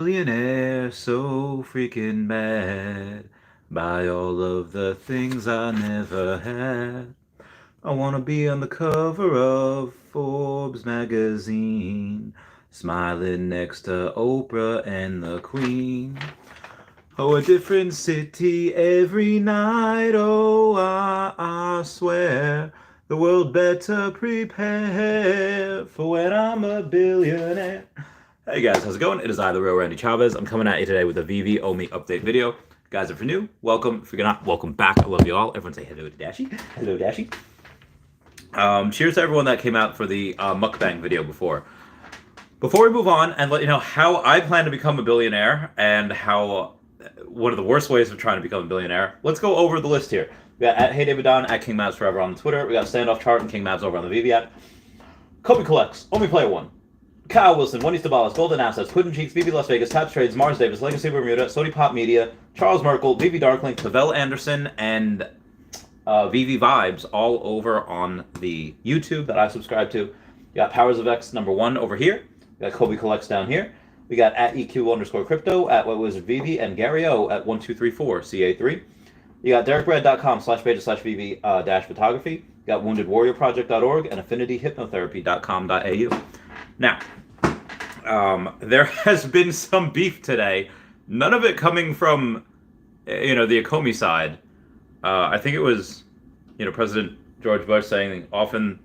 Millionaire, so freaking mad. Buy all of the things I never had. I wanna be on the cover of Forbes magazine, smiling next to Oprah and the Queen. Oh, a different city every night. Oh, I swear the world better prepare for when I'm a billionaire. Hey guys, how's it going? It is I, the real Randy Chavez. I'm coming at you today with a Veve Omi update video. Guys, if you're new, welcome. If you're not, welcome back. I love you all. Everyone say hello to Dashi. Hello, Dashi. Cheers to everyone that came out for the mukbang video before. Before we move on and let you know how I plan to become a billionaire and how one of the worst ways of trying to become a billionaire, let's go over the list here. We got at Hey David Don, at King Mavs Forever on Twitter. We got Standoff Chart and King Mavs over on the Veve app. Kobe Collects, Only Player One. Kyle Willson, Wendy Stibalis, Golden Assets, Quidd and Cheeks, Veve Las Vegas, Taps Trades, Mars Davis, Legacy Bermuda, Sody Pop Media, Charles Merkel, Veve Darklink, Pavel Anderson, and Veve Vibes all over on the YouTube that I subscribe to. You got Powers of X #1 over here. We got Kobe Collects down here. We got at EQ_crypto, at What Wizard Veve, and Gary O at 1234CA3. You got DerekBrad.com/pages/Veve-photography. You got WoundedWarriorProject.org and AffinityHypnotherapy.com.au. Now, there has been some beef today. None of it coming from, the Ecomi side. I think it was, President George Bush saying often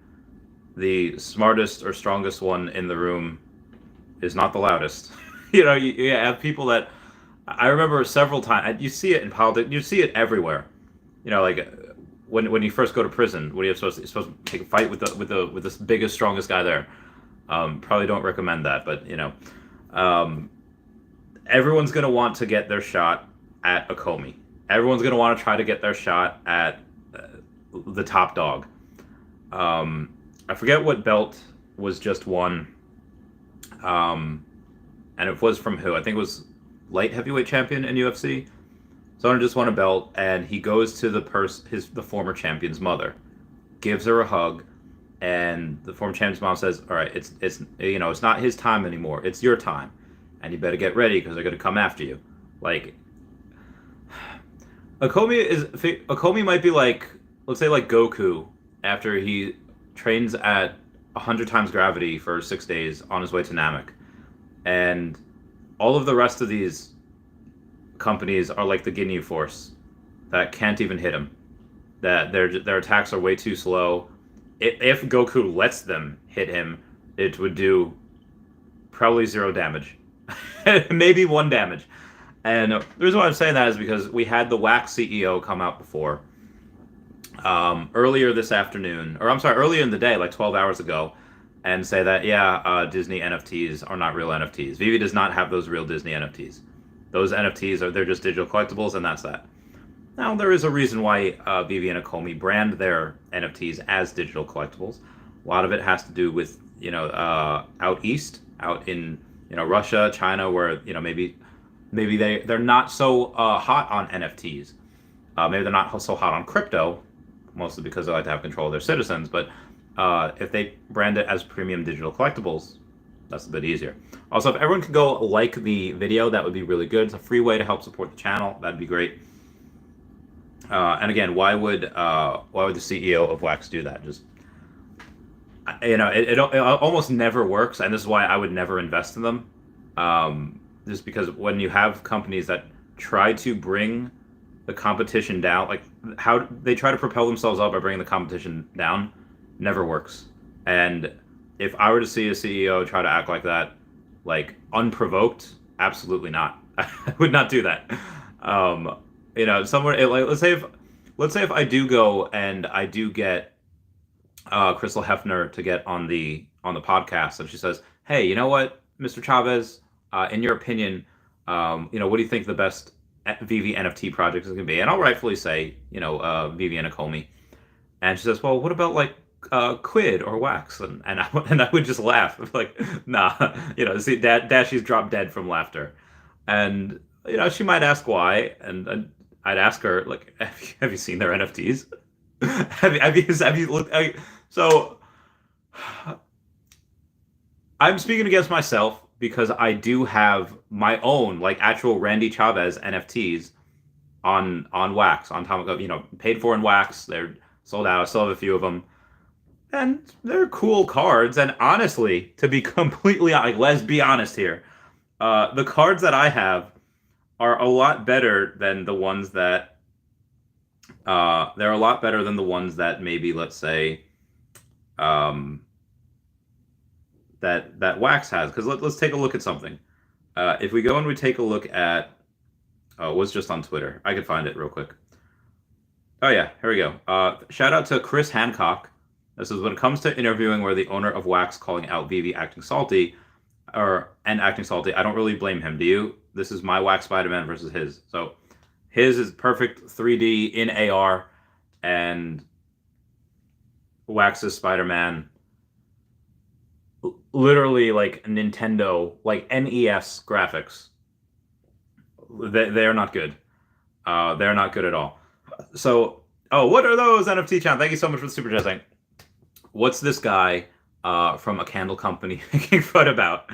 the smartest or strongest one in the room is not the loudest. You have people that I remember several times. You see it in politics. You see it everywhere. Like when you first go to prison, what are you supposed to? You're supposed to take a fight with the biggest, strongest guy there. Probably don't recommend that, but everyone's gonna want to get their shot at Ecomi. Everyone's gonna want to try to get their shot at the top dog. I forget what belt was just won, and it was from who? I think it was light heavyweight champion in UFC. Someone just won a belt, and he goes to the former champion's mother, gives her a hug. And the former champion's mom says, "All right, it's not his time anymore. It's your time, and you better get ready because they're going to come after you." Like, Ecomi might be like, let's say, like Goku after he trains at 100 times gravity for 6 days on his way to Namek, and all of the rest of these companies are like the Ginyu Force that can't even hit him. That their attacks are way too slow. If Goku lets them hit him, it would do probably 0 damage. Maybe 1 damage. And the reason why I'm saying that is because we had the Wax CEO come out before. Earlier this afternoon, earlier in the day, like 12 hours ago, and say that, Disney NFTs are not real NFTs. Veve does not have those real Disney NFTs. Those NFTs they're just digital collectibles, and that's that. Now, there is a reason why Veve and Ecomi brand their NFTs as digital collectibles. A lot of it has to do with, out east, out in, Russia, China, where, maybe they're not so hot on NFTs. Maybe they're not so hot on crypto, mostly because they like to have control of their citizens. But if they brand it as premium digital collectibles, that's a bit easier. Also, if everyone could go like the video, that would be really good. It's a free way to help support the channel. That'd be great. And again, why would the CEO of Wax do that? Just it almost never works, and this is why I would never invest in them. Just because when you have companies that try to bring the competition down, like how they try to propel themselves up by bringing the competition down, never works. And if I were to see a CEO try to act like that, like unprovoked, absolutely not. I would not do that. Somewhere like let's say if I do go and I do get Crystal Hefner to get on the podcast, and she says, "Hey, you know what, Mr. Chavez, in your opinion, what do you think the best Veve NFT project is going to be?" And I'll rightfully say, Veve and Ecomi. And she says, "Well, what about like Quidd or Wax?" And I would just laugh like, "Nah, see, Dashi's dropped dead from laughter," and she might ask why, and I'd ask her, like, have you seen their NFTs? have you looked? So I'm speaking against myself because I do have my own like actual Randy Chavez NFTs on wax on top of, paid for in wax. They're sold out. I still have a few of them, and they're cool cards. And honestly, to be completely like, let's be honest here, the cards that I have are a lot better than the ones that they're a lot better than the ones that maybe, let's say, that wax has. Because let's take a look at something. If we go and we take a look at, it was just on Twitter. I could find it real quick. Oh yeah, here we go. Shout out to Chris Hancock. This is when it comes to interviewing where the owner of Wax calling out Veve acting salty, and acting salty. I don't really blame him. Do you? This is my Wax Spider-Man versus his. So his is perfect 3D in AR, and Wax's Spider-Man literally like Nintendo, like NES graphics. They're not good. They're not good at all. So, what are those NFT channels? Thank you so much for the super chat saying, what's this guy from a candle company making fun about?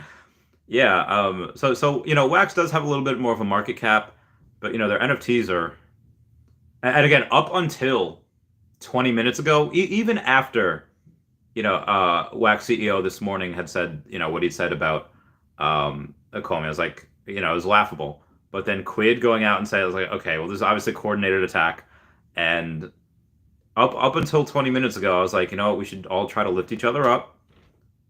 Yeah, so Wax does have a little bit more of a market cap, but their NFTs are, and again, up until 20 minutes ago, even after, Wax CEO this morning had said, what he'd said about Ecomi, I was like, it was laughable. But then Quidd going out and saying, I was like, okay, well, this is obviously a coordinated attack. And up until 20 minutes ago, I was like, we should all try to lift each other up,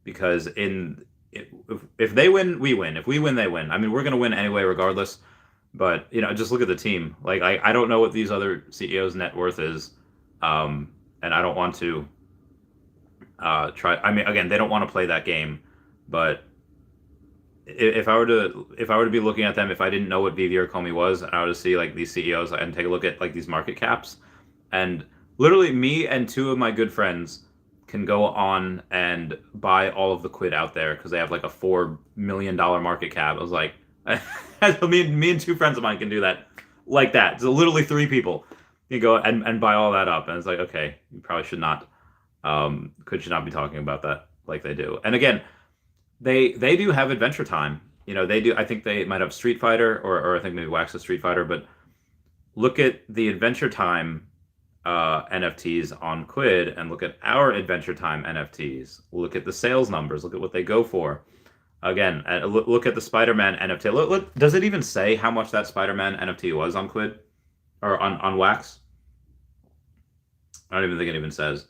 because if they win, we win. If we win, they win. I mean, we're going to win anyway, regardless. But, just look at the team. Like, I don't know what these other CEOs' net worth is. And I don't want to try. I mean, again, they don't want to play that game. But if I were to be looking at them, if I didn't know what Veve or Ecomi was, and I were to see like these CEOs and take a look at like these market caps, and literally me and two of my good friends can go on and buy all of the Quidd out there because they have like a $4 million market cap. I was like, me and two friends of mine can do that like that. So literally 3 people can go and buy all that up, and it's like, okay, you probably should not be talking about that like they do. And again, They do have Adventure Time. They do. I think they might have Street Fighter, or I think maybe Wax is Street Fighter. But look at the Adventure Time NFTs on Quidd, and look at our Adventure Time NFTs. Look at the sales numbers. Look at what they go for. Again, look at the Spider-Man NFT. Look, does it even say how much that Spider-Man NFT was on Quidd or on Wax? I don't even think it even says.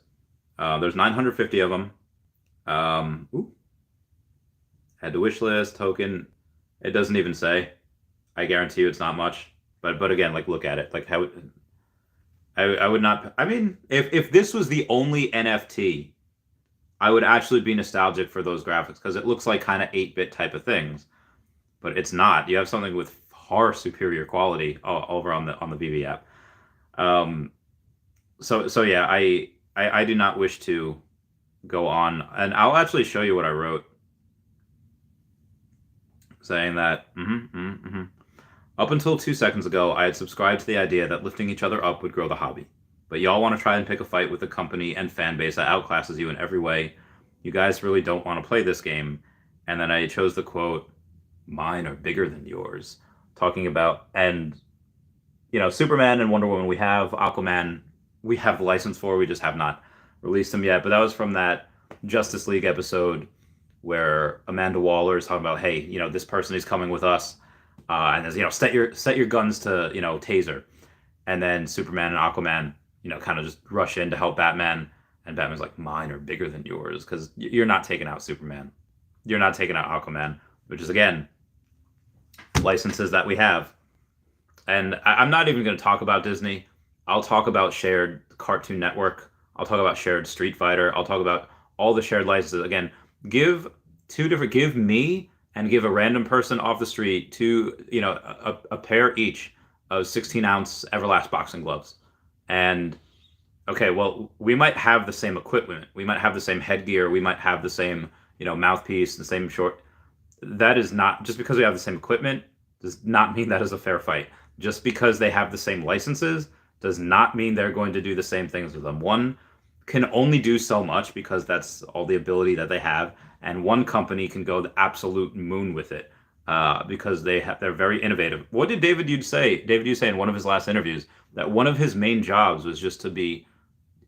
There's 950 of them. Add to wish list, token. It doesn't even say. I guarantee you it's not much. But again, like, look at it. Like, how I would not. I mean, if this was the only NFT, I would actually be nostalgic for those graphics, because it looks like kind of 8-bit type of things. But it's not. You have something with far superior quality over on the Veve app. So yeah, I do not wish to go on, and I'll actually show you what I wrote, saying that up until 2 seconds ago, I had subscribed to the idea that lifting each other up would grow the hobby. But y'all want to try and pick a fight with a company and fan base that outclasses you in every way. You guys really don't want to play this game. And then I chose the quote, "Mine are bigger than yours," talking about, and Superman and Wonder Woman we have, Aquaman we have the license for, we just have not released them yet. But that was from that Justice League episode where Amanda Waller is talking about, hey, this person is coming with us, and there's, set your guns to, taser, and then Superman and Aquaman, kind of just rush in to help Batman, and Batman's like, "Mine are bigger than yours," because you're not taking out Superman, you're not taking out Aquaman, which is, again, licenses that we have. And I'm not even going to talk about Disney. I'll talk about shared Cartoon Network. I'll talk about shared Street Fighter. I'll talk about all the shared licenses. Again, give me and give a random person off the street a pair each of 16-ounce Everlast boxing gloves. And okay, well, we might have the same equipment. We might have the same headgear. We might have the same, mouthpiece, the same short. That is not, just because we have the same equipment does not mean that is a fair fight. Just because they have the same licenses does not mean they're going to do the same things with them. One can only do so much because that's all the ability that they have. and one company can go the absolute moon with it because they're very innovative. What did David Hughes say? David Hughes say in one of his last interviews that one of his main jobs was just to be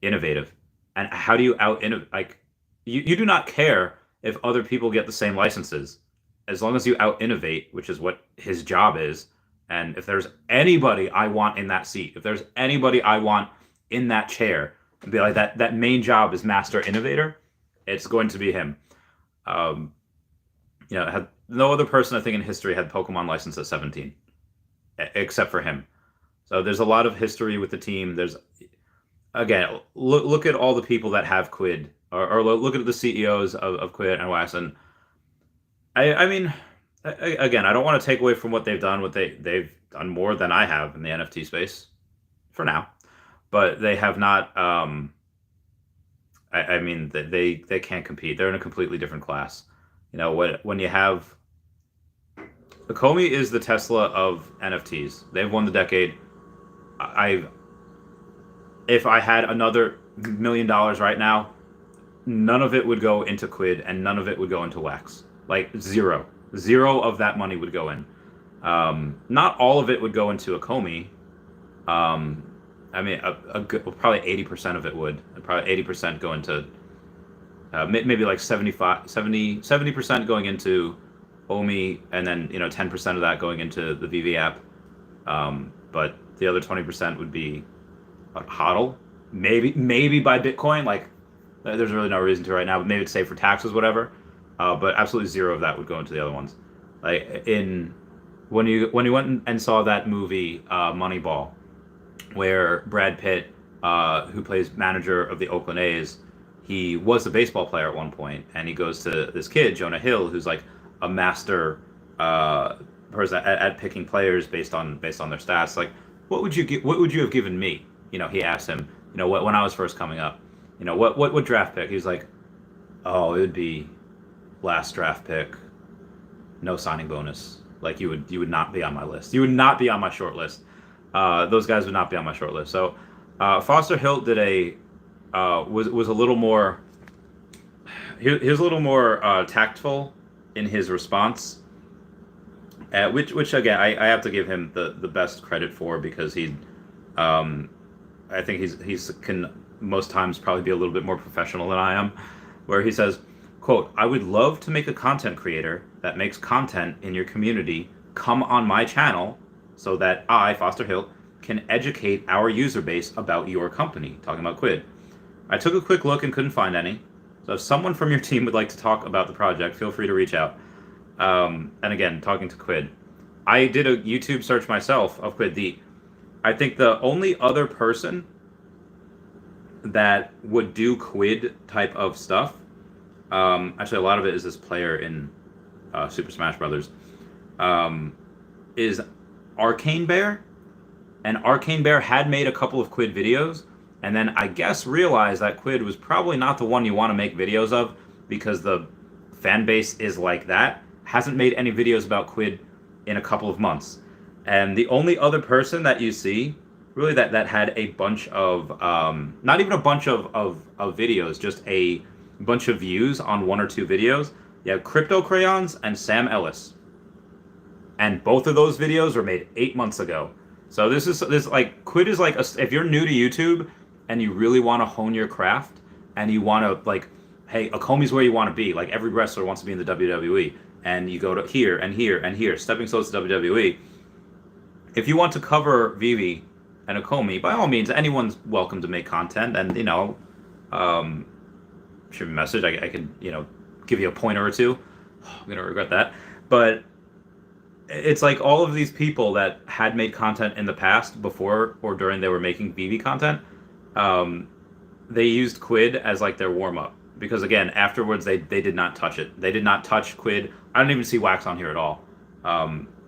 innovative. And how do you out innovate? Like, you do not care if other people get the same licenses, as long as you out innovate, which is what his job is. And if there's anybody I want in that seat, if there's anybody I want in that chair, and be like that main job is master innovator, it's going to be him. Had no other person I think in history had Pokemon license at 17, except for him. So there's a lot of history with the team. There's again, look at all the people that have Quidd, or look at the CEOs of Quidd and Wax. And I mean, again, I don't want to take away from what they've done. They've done more than I have in the NFT space, for now, but they have not. I mean, they can't compete. They're in a completely different class. When you have Ecomi is the Tesla of NFTs. They've won the decade. If I had another $1 million right now, none of it would go into Quidd and none of it would go into Wax. Like zero of that money would go in. Not all of it would go into Ecomi. I mean, probably 80% of it would. Probably 80% go into, maybe like 70% going into Omi, and then 10% of that going into the Veve app. But the other 20% would be HODL, maybe by Bitcoin. Like, there's really no reason to right now, but maybe it's safe for taxes, whatever. But absolutely zero of that would go into the other ones. Like when you went and saw that movie Moneyball, where Brad Pitt, who plays manager of the Oakland A's, he was a baseball player at one point, and he goes to this kid, Jonah Hill, who's like a master person at picking players based on their stats. Like, what would you have given me? He asked him, when I was first coming up, what draft pick? He's like, oh, it would be last draft pick, no signing bonus. Like, you would not be on my list. You would not be on my short list. Those guys would not be on my short list. So Foster Hilt did was a little more. He was a little more tactful in his response, which again I have to give him the best credit for, because I think he's can most times probably be a little bit more professional than I am, where he says, quote, "I would love to make a content creator that makes content in your community come on my channel so that I, Foster Hilt, can educate our user base about your company," talking about Quidd. "I took a quick look and couldn't find any. So if someone from your team would like to talk about the project, feel free to reach out." And again, talking to Quidd. I did a YouTube search myself of Quidd. I think the only other person that would do Quidd type of stuff, actually a lot of it is this player in Super Smash Brothers, is Arcane Bear. And Arcane Bear had made a couple of Quidd videos, and then I guess realized that Quidd was probably not the one you want to make videos of, because the fan base is like that. Hasn't made any videos about Quidd in a couple of months. And the only other person that you see really that had a bunch of not even a bunch of videos, just a bunch of views on one or two videos, you have Crypto Crayons and Sam Ellis, and both of those videos were made 8 months ago. So this like Quidd is like if you're new to YouTube and you really want to hone your craft, and you want to, like, hey, Ecomi's where you want to be. Like, every wrestler wants to be in the WWE, and you go to here and here and here, stepping stones to WWE. If you want to cover Veve and Ecomi, by all means, anyone's welcome to make content. And shoot me a message. I can give you a pointer or two. I'm gonna regret that, but it's like all of these people that had made content in the past, before or during they were making Veve content, they used Quidd as like their warm-up, because again, afterwards they did not touch it. They did not touch Quidd. I don't even see Wax on here at all.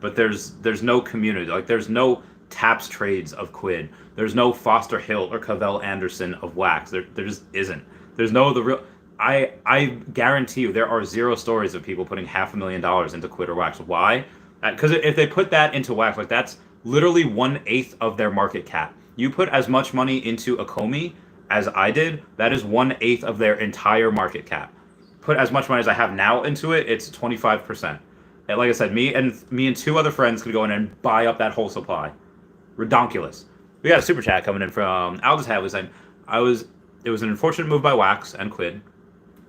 But there's no community. Like, there's no Taps trades of Quidd. There's no Foster Hilt or Cavell Anderson of Wax. There just isn't. There's no the real. I guarantee you there are zero stories of people putting $500,000 into Quidd or Wax. Why? Because if they put that into Wax, like, that's literally 1/8 of their market cap. You put as much money into Ecomi as I did, that is 1/8 of their entire market cap. put as much money as I have now into it, it's 25%. And like I said, me and two other friends could go in and buy up that whole supply. Redonkulous. We got a super chat coming in from Aldous Hadley saying, it was an unfortunate move by Wax and Quidd,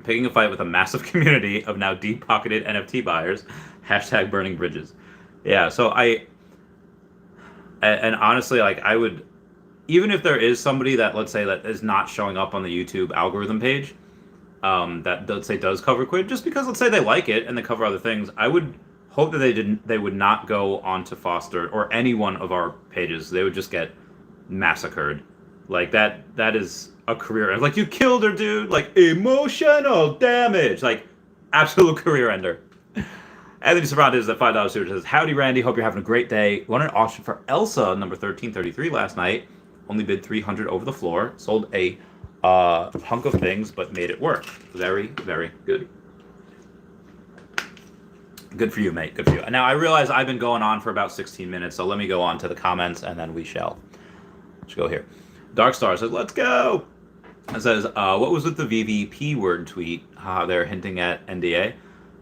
picking a fight with a massive community of now deep-pocketed NFT buyers. Hashtag burning bridges. Yeah, so and honestly, like, I would, even if there is somebody that, let's say, that is not showing up on the YouTube algorithm page, that, let's say, does cover Quidd, just because, let's say, they like it and they cover other things, I would hope that they would not go on to Foster or any one of our pages. They would just get massacred. Like, that is a career. Like, you killed her, dude. Like, emotional damage. Like, absolute career ender. Anthony Cervantes at $5 super says, howdy, Randy. Hope you're having a great day. Won an auction for Elsa, number 1333 last night. Only bid 300 over the floor. Sold a hunk of things, but made it work. Very, very good. Good for you, mate. Good for you. Now, I realize I've been going on for about 16 minutes, so let me go on to the comments, and then we shall. Let's go here. Darkstar says, let's go. It says, what was with the VVP word tweet? They're hinting at NDA.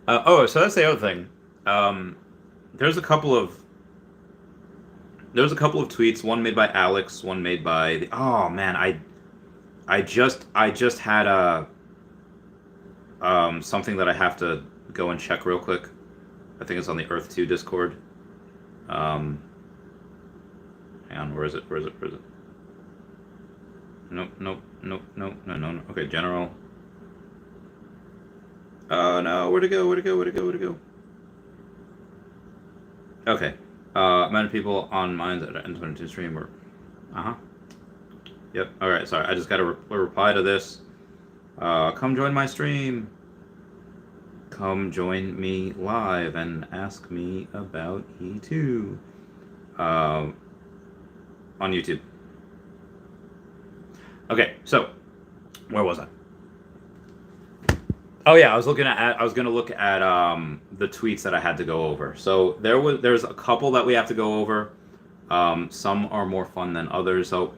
So that's the other thing. There's a couple of tweets. One made by Alex. One made by oh man, I just had a something that I have to go and check real quick. I think it's on the Earth 2 Discord. Hang on, where is it? Nope. No. Okay, general. Oh no, where'd it go? Okay. Amount of people on mines at N22 stream were. Yep. Alright, sorry. I just got a reply to this. Come join my stream. Come join me live and ask me about E2. On YouTube. Okay, so where was I? Oh yeah, I was gonna look at the tweets that I had to go over. So there's a couple that we have to go over. Some are more fun than others. So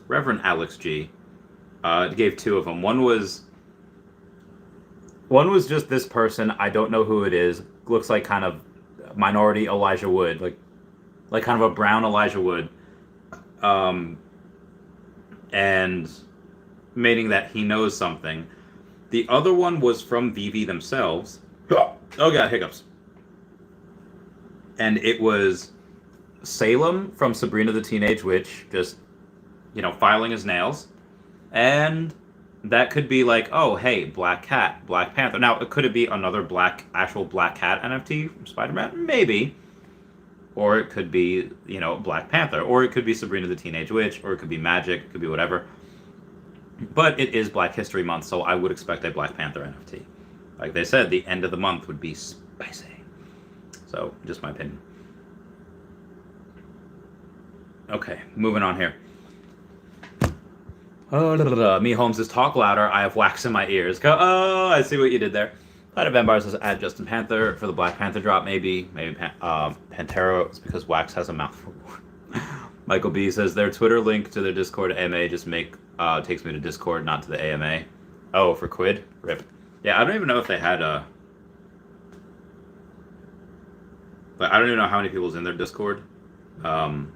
Reverend Alex G gave two of them. One was just this person. I don't know who it is. Looks like kind of minority Elijah Wood, like kind of a brown Elijah Wood, and meaning that he knows something. The other one was from Veve themselves. Oh god, hiccups. And it was Salem from Sabrina the Teenage Witch, just, filing his nails. And that could be like, oh, hey, Black Cat, Black Panther. Now, could it be another actual Black Cat NFT from Spider-Man? Maybe. Or it could be, Black Panther. Or it could be Sabrina the Teenage Witch. Or it could be Magic. It could be whatever. But it is Black History Month, so I would expect a Black Panther NFT. Like they said, the end of the month would be spicy. So, just my opinion. Okay, moving on here. Me Holmes says, talk louder. I have wax in my ears. Oh, I see what you did there. Light of Empire says, add Justin Panther for the Black Panther drop, maybe. Maybe Pantera is because wax has a mouthful. Michael B says, their Twitter link to their Discord AMA just takes me to Discord, not to the AMA. Oh, for Quidd? RIP. Yeah, I don't even know if they had but I don't even know how many people's in their Discord. But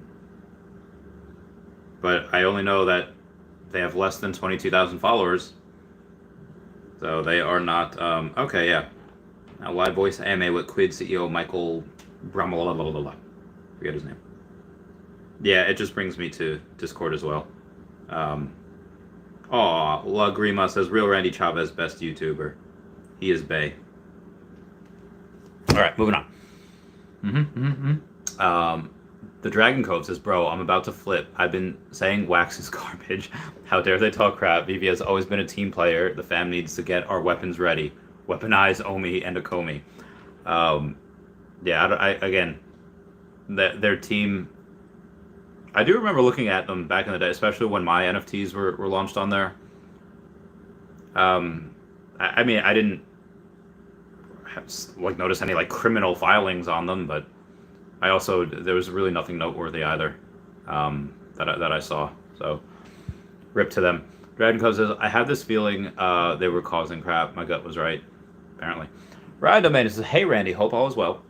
I only know that they have less than 22,000 followers. So they are not, okay, yeah. Now, live voice AMA with Quidd CEO Michael Forget his name. Yeah, it just brings me to Discord as well. La Grima says, real Randy Chavez, best YouTuber. He is bae. Alright, moving on. The Dragon Cove says, bro, I'm about to flip. I've been saying wax is garbage. How dare they talk crap? Veve has always been a team player. The fam needs to get our weapons ready. Weaponize Omi and Ecomi. Again, their team... I do remember looking at them back in the day, especially when my NFTs were launched on there. I didn't notice any criminal filings on them, but there was really nothing noteworthy either that I saw. So, rip to them. Dragon Cove says, I have this feeling they were causing crap. My gut was right. apparently. Ryan Domain says, hey Randy, hope all is well.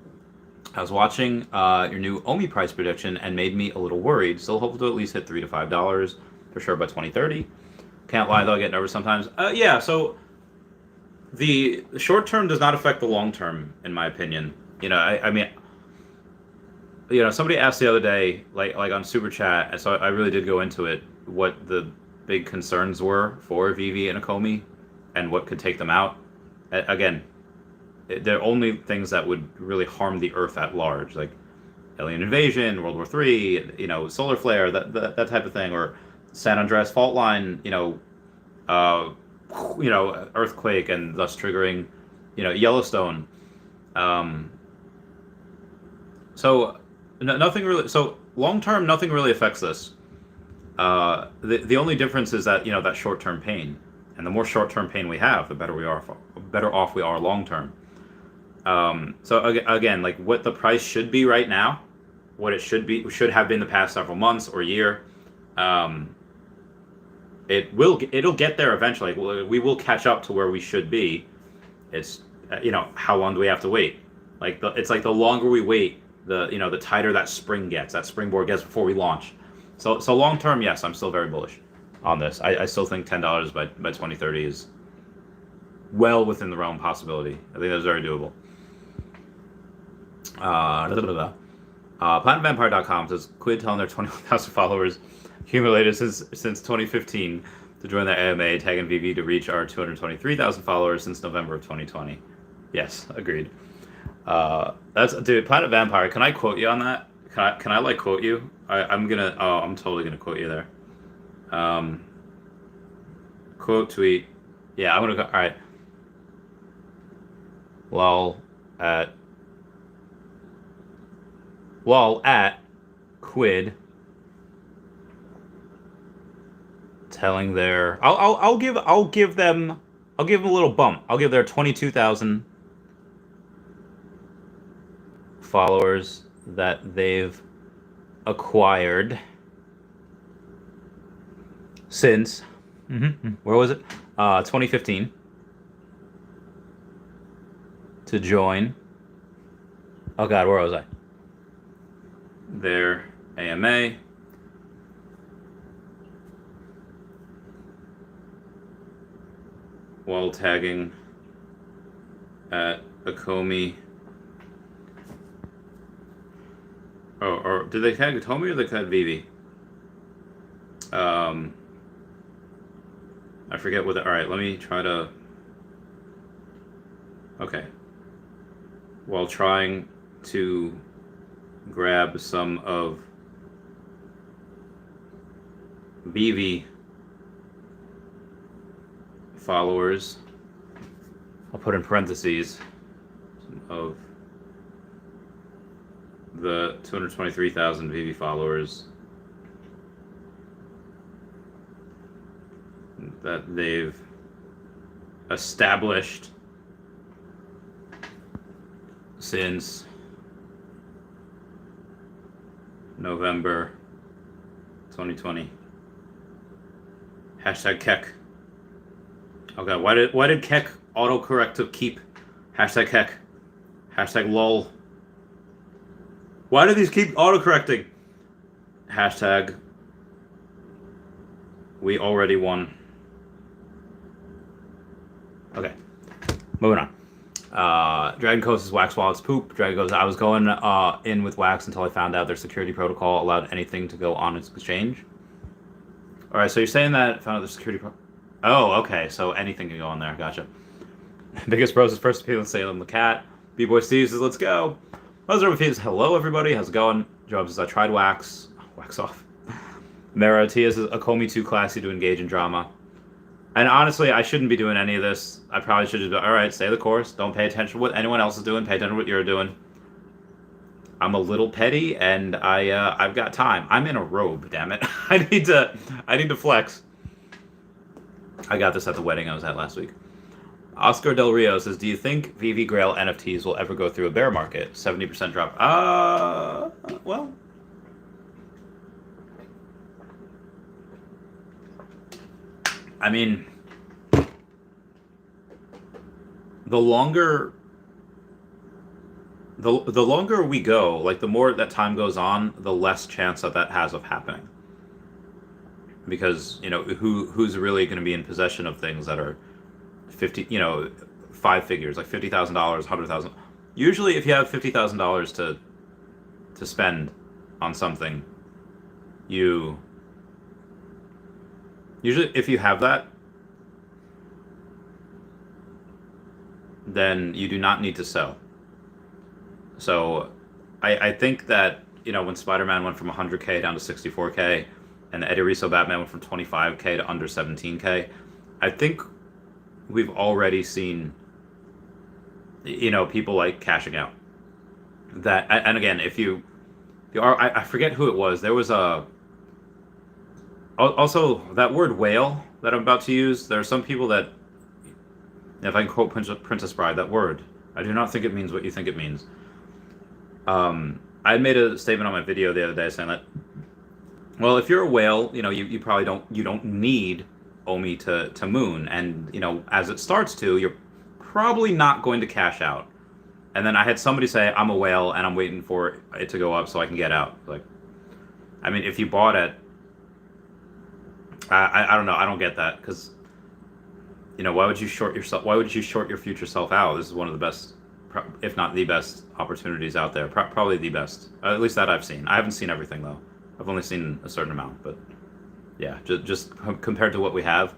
I was watching your new Omi price prediction and made me a little worried. Still hopeful to at least hit $3 to $5 for sure by 2030. Can't lie though, I get nervous sometimes. Yeah, so the short term does not affect the long term, in my opinion. I mean, somebody asked the other day, like on Super Chat, and so I really did go into it, what the big concerns were for Veve and Ecomi, and what could take them out. Again, they're only things that would really harm the Earth at large, like alien invasion, World War III, solar flare, that type of thing, or San Andreas fault line, earthquake, and thus triggering, Yellowstone. So nothing really. So long term, nothing really affects this. The only difference is that that short term pain, and the more short term pain we have, the better off we are long term. So again, like what the price should be right now, what it should have been the past several months or year. It'll get there eventually. We will catch up to where we should be. It's how long do we have to wait? It's like the longer we wait, the tighter that springboard gets before we launch. So long term, yes, I'm still very bullish on this. I still think $10 by 2030 is well within the realm of possibility. I think that's very doable. PlatinumVampire.com says Quidd telling their 21,000 followers accumulated since 2015 to join the AMA, tagging Veve to reach our 223,000 followers since November of 2020. Yes, agreed. Dude, Planet Vampire. Can I quote you on that? Can I like quote you? I'm totally gonna quote you there. Quote tweet. Yeah, I'm gonna go. All right. While at Quidd telling their I'll give them a little bump. I'll give their 22,000 followers that they've acquired since where was it? 2015 to join. Oh God, where was I? Their AMA. While tagging at Ecomi. Oh, or did they tag Ecomi or they tag Veve? I forget what. Alright, let me try to. Okay. While trying to grab some of Veve followers, I'll put in parentheses, of the 223,000 Veve followers that they've established since November 2020. Hashtag Keck. Okay, why did Keck autocorrect to keep hashtag Keck? Hashtag lol. Why do these keep autocorrecting? Hashtag we already won. Okay, moving on. Dragon Coast is Wax Wallet's poop. Dragon goes, I was going in with Wax until I found out their security protocol allowed anything to go on its exchange. Alright, so you're saying that found out the security Oh, okay, so anything can go on there. Gotcha. Biggest Bros is first appeal in Salem the Cat. B-Boy Steve says, let's go. Buzzard says, hello everybody, how's it going? Job says, I tried Wax. Wax off. Mara Tia says, Ecomi too classy to engage in drama. And honestly, I shouldn't be doing any of this. I probably should just be, alright, stay the course. Don't pay attention to what anyone else is doing. Pay attention to what you're doing. I'm a little petty, and I've got time. I'm in a robe, damn it. I need to flex. I got this at the wedding I was at last week. Oscar Del Rio says, do you think Veve Grail NFTs will ever go through a bear market? 70% drop. Well. I mean, the longer the longer we go, like the more that time goes on, the less chance that has of happening. Because who's really going to be in possession of things that are 50, five figures, like $50,000, 100,000. Usually, if you have $50,000 to spend on something, usually if you have that, then you do not need to sell. So I think that, when Spider-Man went from 100K down to 64K, and the Eddie Russo Batman went from 25K to under 17K, I think we've already seen, people like cashing out. That, and again, if you are, I forget who it was. There was also that word whale that I'm about to use. There are some people that, if I can quote Princess Bride, that word, I do not think it means what you think it means. I made a statement on my video the other day saying that, well, if you're a whale, you probably don't need Omi to moon, and as it starts to, you're probably not going to cash out. And then I had somebody say, I'm a whale and I'm waiting for it to go up so I can get out. Like, I mean, if you bought it, I don't know, I don't get that, because why would you short yourself? Why would you short your future self out? This is one of the best, if not the best, opportunities out there. Probably the best, at least that I've seen. I haven't seen everything though. I've only seen a certain amount, but yeah, just compared to what we have,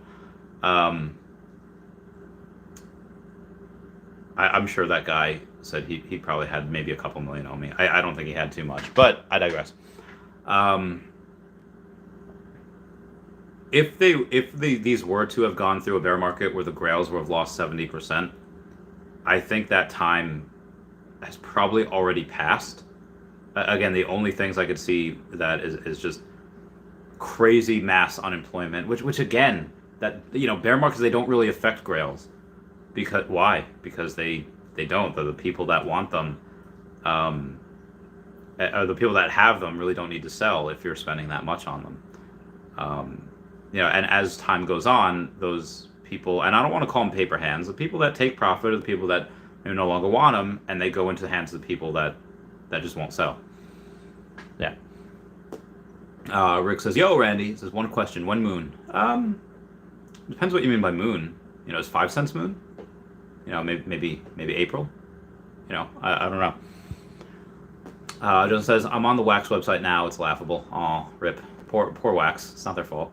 I'm sure that guy said he probably had maybe a couple million on me. I don't think he had too much, but I digress. If these were to have gone through a bear market where the grails would have lost 70%, I think that time has probably already passed. Again, the only things I could see that is just crazy mass unemployment, which again, that bear markets, they don't really affect grails. Because why? Because they don't. The people that want them, the people that have them really don't need to sell if you're spending that much on them. And as time goes on, those people, and I don't want to call them paper hands, the people that take profit are the people that no longer want them, and they go into the hands of the people that just won't sell. Yeah. Rick says, "Yo, Randy." Says, "One question. When moon?" Depends what you mean by moon. Is 5 cents moon? Maybe April. I don't know. John says, "I'm on the Wax website now. It's laughable." Aw, rip. Poor Wax. It's not their fault.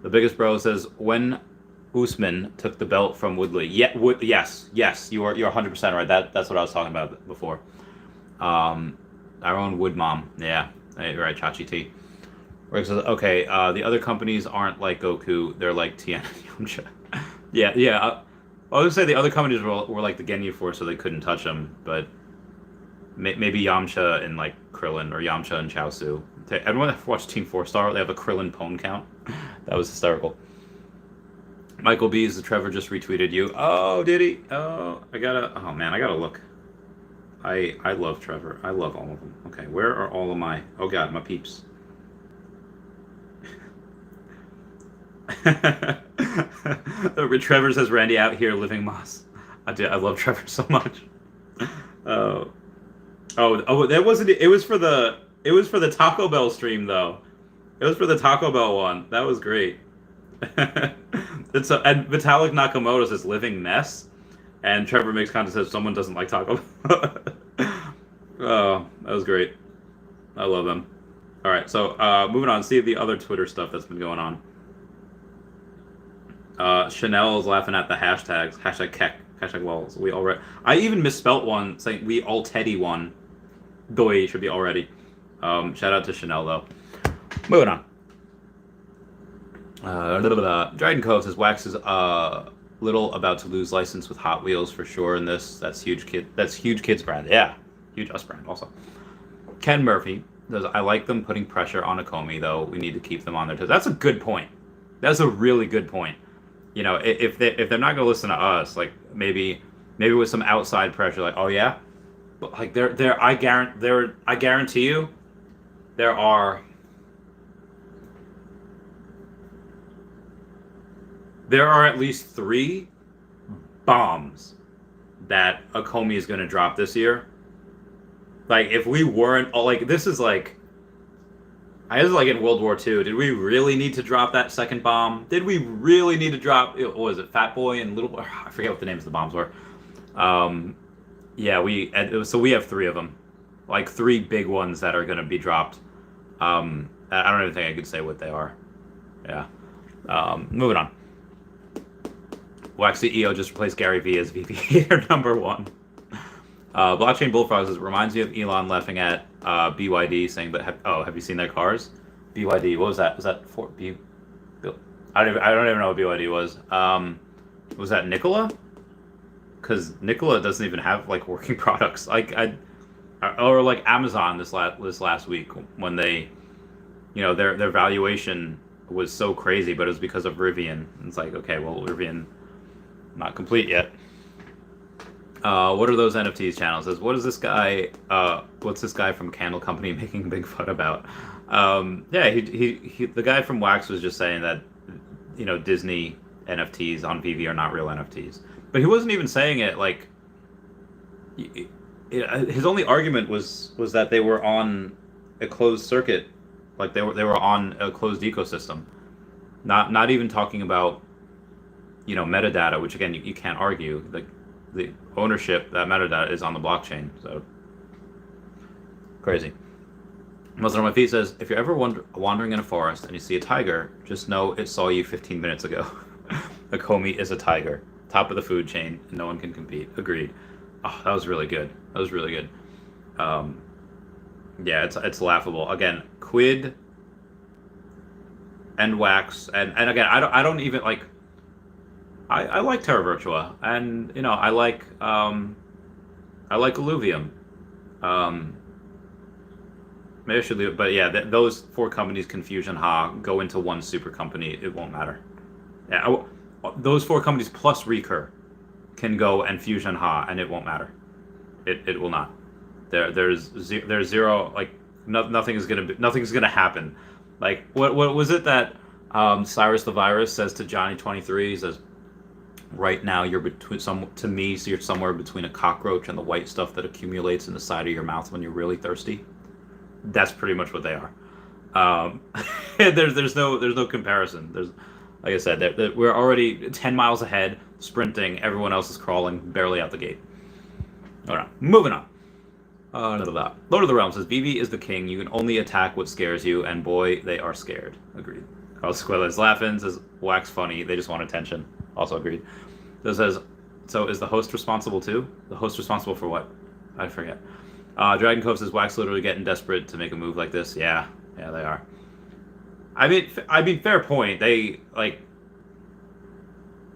The biggest bro says, "When Usman took the belt from Woodley." Yeah, yes. You're 100% right. That's what I was talking about before. Our own Wood Mom. Yeah, you're right, Chachi T. Rick says, "Okay, the other companies aren't like Goku. They're like Tien Yamcha." Yeah. I would say the other companies were like the Genyu Force, so they couldn't touch them. But maybe Yamcha and like Krillin, or Yamcha and Chaozu. Everyone that watched Team 4-Star, they have a Krillin Pwn count. That was hysterical. Michael B. The Trevor just retweeted you. Oh, did he? Oh, I gotta look. I love Trevor. I love all of them. Okay, where are all of my... Oh god, my peeps. Trevor says, "Randy out here living moss." I love Trevor so much. Oh, that wasn't... It was for the Taco Bell stream, though. It was for the Taco Bell one. That was great. And Vitalik Nakamoto says, "Living mess," and Trevor makes content says, "Someone doesn't like Taco Bell." Oh, that was great. I love them. All right, so moving on. See the other Twitter stuff that's been going on. Chanel is laughing at the hashtags. Hashtag Keck. Hashtag well. So we already. I even misspelt one, saying we all Teddy won. Doi should be already. Shout out to Chanel though. Moving on. Dryden Cove says Wax is little about to lose license with Hot Wheels for sure in this. That's huge kids brand. Yeah. Huge us brand also. Ken Murphy says, "I like them putting pressure on Ecomi though. We need to keep them on their toes." That's a good point. That's a really good point. If they're not gonna listen to us, like maybe with some outside pressure, like, oh yeah, but like I guarantee you, there are at least 3 bombs that Ecomi is going to drop this year. Like, if we weren't all like, this is like, I was like in World War II. Did we really need to drop that second bomb? Did we really need to drop? What was it? Fat Boy and Little Boy? I forget what the names of the bombs were. Yeah, so we have 3 of them, like 3 big ones that are going to be dropped. I don't even think I could say what they are. Yeah. Moving on. Wax CEO just replaced Gary Vee as VP number 1. Blockchain Bullfrogs reminds me of Elon laughing at BYD saying, "But have you seen their cars?" BYD, what was that? Was that for B? I don't even know what BYD was. Was that Nikola? Because Nikola doesn't even have like working products. Like or like Amazon this last week when they, their valuation was so crazy, but it was because of Rivian. It's like, okay, well, Rivian not complete yet. What are those NFTs channels? Says, what is this guy? What's this guy from Candle Company making big fun about? Yeah, he the guy from Wax was just saying that, Disney NFTs on Veve are not real NFTs, but he wasn't even saying it like. His only argument was that they were on a closed circuit, like they were on a closed ecosystem, not even talking about, metadata, which again you can't argue. The ownership, that metadata is on the blockchain, so crazy. Muslim on my feet says, if you're ever wandering in a forest and you see a tiger, just know it saw you 15 minutes ago. Ecomi is a tiger, top of the food chain, and no one can compete. Agreed. Oh, that was really good. That was really good. Yeah, it's laughable. Again, Quidd and Wax, and again, I don't even like. I like Terra Virtua, and I like Illuvium. Maybe I should leave it, but yeah, those 4 companies, Confusion, Ha, go into one super company. It won't matter. Yeah, those 4 companies plus Recur can go and Fusion Ha, and it won't matter. It will not. There's zero, like nothing's gonna happen. Like what was it that Cyrus the Virus says to Johnny 23? He says, right now you're between to me, so you're somewhere between a cockroach and the white stuff that accumulates in the side of your mouth when you're really thirsty. That's pretty much what they are. There's no comparison. There's, like I said, we're already 10 miles ahead, sprinting. Everyone else is crawling barely out the gate. All right, moving on. Lord of the Realm says, Veve is the king. You can only attack what scares you, and boy, they are scared. Agreed. Carlos Squilla is laughing, says, Wax funny. They just want attention. Also agreed. So it says, so is the host responsible too? The host responsible for what? I forget. Dragon Cove says, Wax literally getting desperate to make a move like this. Yeah, they are. I mean, fair point. They, like,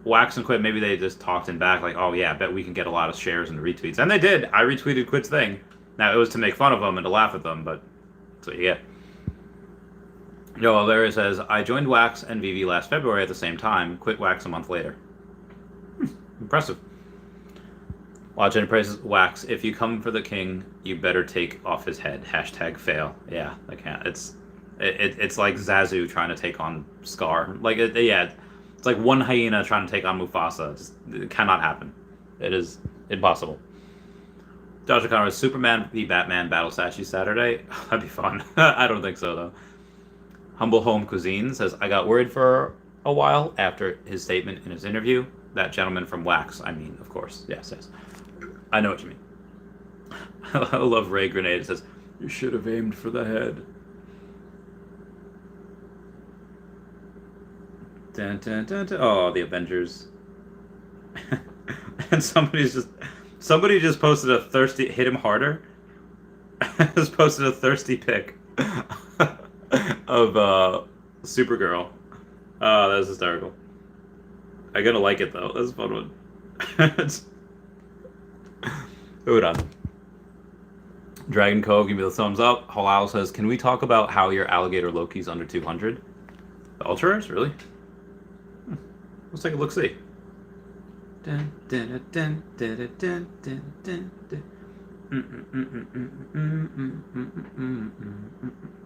Wax and Quidd, maybe they just talked in back, like, oh yeah, I bet we can get a lot of shares and retweets. And they did. I retweeted Quidd's thing. Now, it was to make fun of them and to laugh at them, but that's what you get. Yo, Larry says, I joined Wax and Veve last February at the same time, quit Wax a month later. Impressive. Watch and praises Wax. If you come for the king, you better take off his head. # fail. Yeah, I can't. It's like Zazu trying to take on Scar. Like, it's like one hyena trying to take on Mufasa. It cannot happen. It is impossible. Josh O'Connor, Superman v Batman battle statue Saturday? That'd be fun. I don't think so, though. Humble Home Cuisine says, I got worried for a while after his statement in his interview. That gentleman from Wax, I mean, of course. Yes. I know what you mean. I love Ray Grenade. It says, you should have aimed for the head. Dun, dun, dun, dun. Oh, the Avengers. And somebody just posted a thirsty, hit him harder. Just posted a thirsty pic of Supergirl. Oh, that was hysterical. I'm gonna like it though. That's a fun one. Hold on. Dragon Cove, give me the thumbs up. Halal says, can we talk about how your alligator Loki's under 200? The Ultras? Really? Let's take a look-see.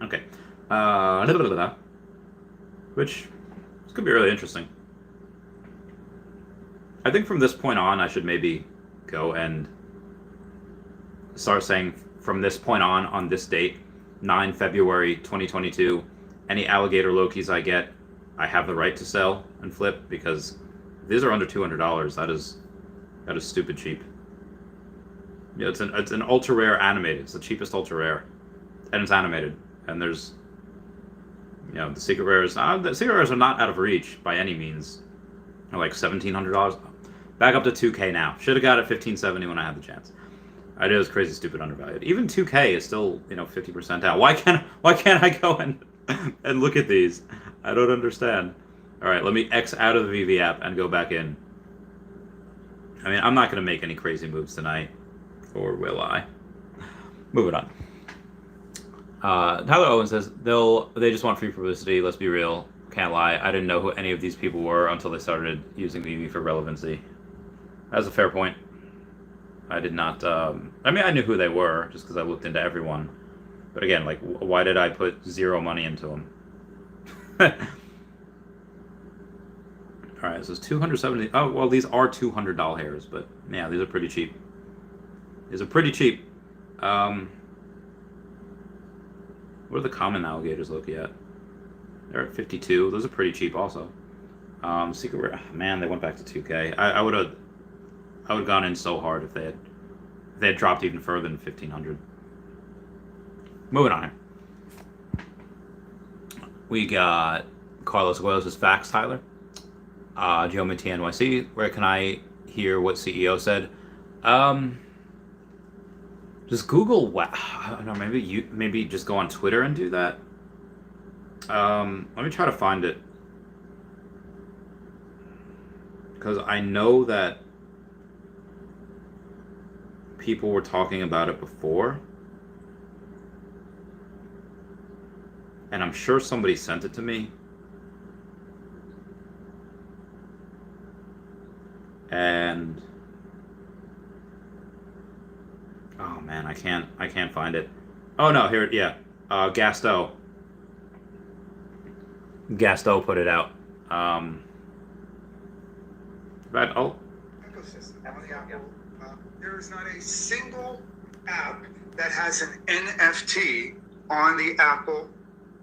Okay. Which could be really interesting. I think from this point on, I should maybe go and start saying from this point on this date, 9 February 2022, any alligator Lokis I get, I have the right to sell and flip, because these are under $200. That is stupid cheap. Yeah, it's an ultra rare animated. It's the cheapest ultra rare, and it's animated. And there's, the secret rares. The secret rares are not out of reach by any means. They're like $1,700. Back up to 2K now. Should have got it $1,570 when I had the chance. I know it's crazy, stupid, undervalued. Even 2K is still 50% out. Why can't I go and look at these? I don't understand. All right, let me X out of the Veve app and go back in. I mean, I'm not going to make any crazy moves tonight, or will I? Moving on. Tyler Owen says they just want free publicity. Let's be real. Can't lie. I didn't know who any of these people were until they started using Veve for relevancy. That's a fair point. I did not. I mean, I knew who they were just because I looked into everyone. But again, like, why did I put zero money into them? All right, so it's 270. Oh, well, these are $200 hairs, but yeah, these are pretty cheap. These are pretty cheap. What are the common alligators looking at? They're at 52. Those are pretty cheap also. Secret rare. Man, they went back to 2K. I would have gone in so hard if they had dropped even further than 1,500. Moving on. We got Carlos Aguilos' facts, Tyler. Joe Minty NYC. Where can I hear what CEO said? Just Google. I don't know. Maybe just go on Twitter and do that. Let me try to find it, because I know that people were talking about it before, and I'm sure somebody sent it to me, and oh man, I can't find it. Oh no, here, yeah, Gasto put it out. But ecosystem on the Apple. There is not a single app that has an NFT on the Apple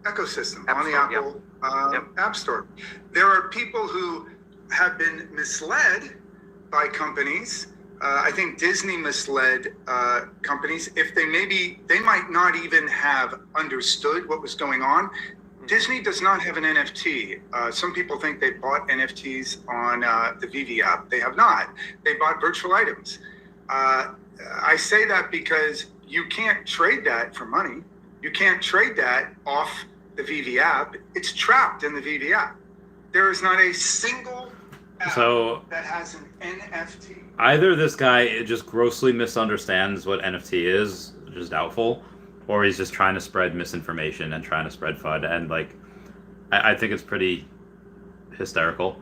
ecosystem, on the Apple App Store. There are people who have been misled by companies. I think Disney misled companies. If they might not even have understood what was going on. Disney does not have an NFT. Some people think they bought NFTs on the Veve app. They have not. They bought virtual items. I say that because you can't trade that for money. You can't trade that off the Veve app. It's trapped in the Veve app. There is not a single app that has an NFT. Either this guy just grossly misunderstands what NFT is, which is doubtful, or he's just trying to spread misinformation and trying to spread FUD. And like, I think it's pretty hysterical,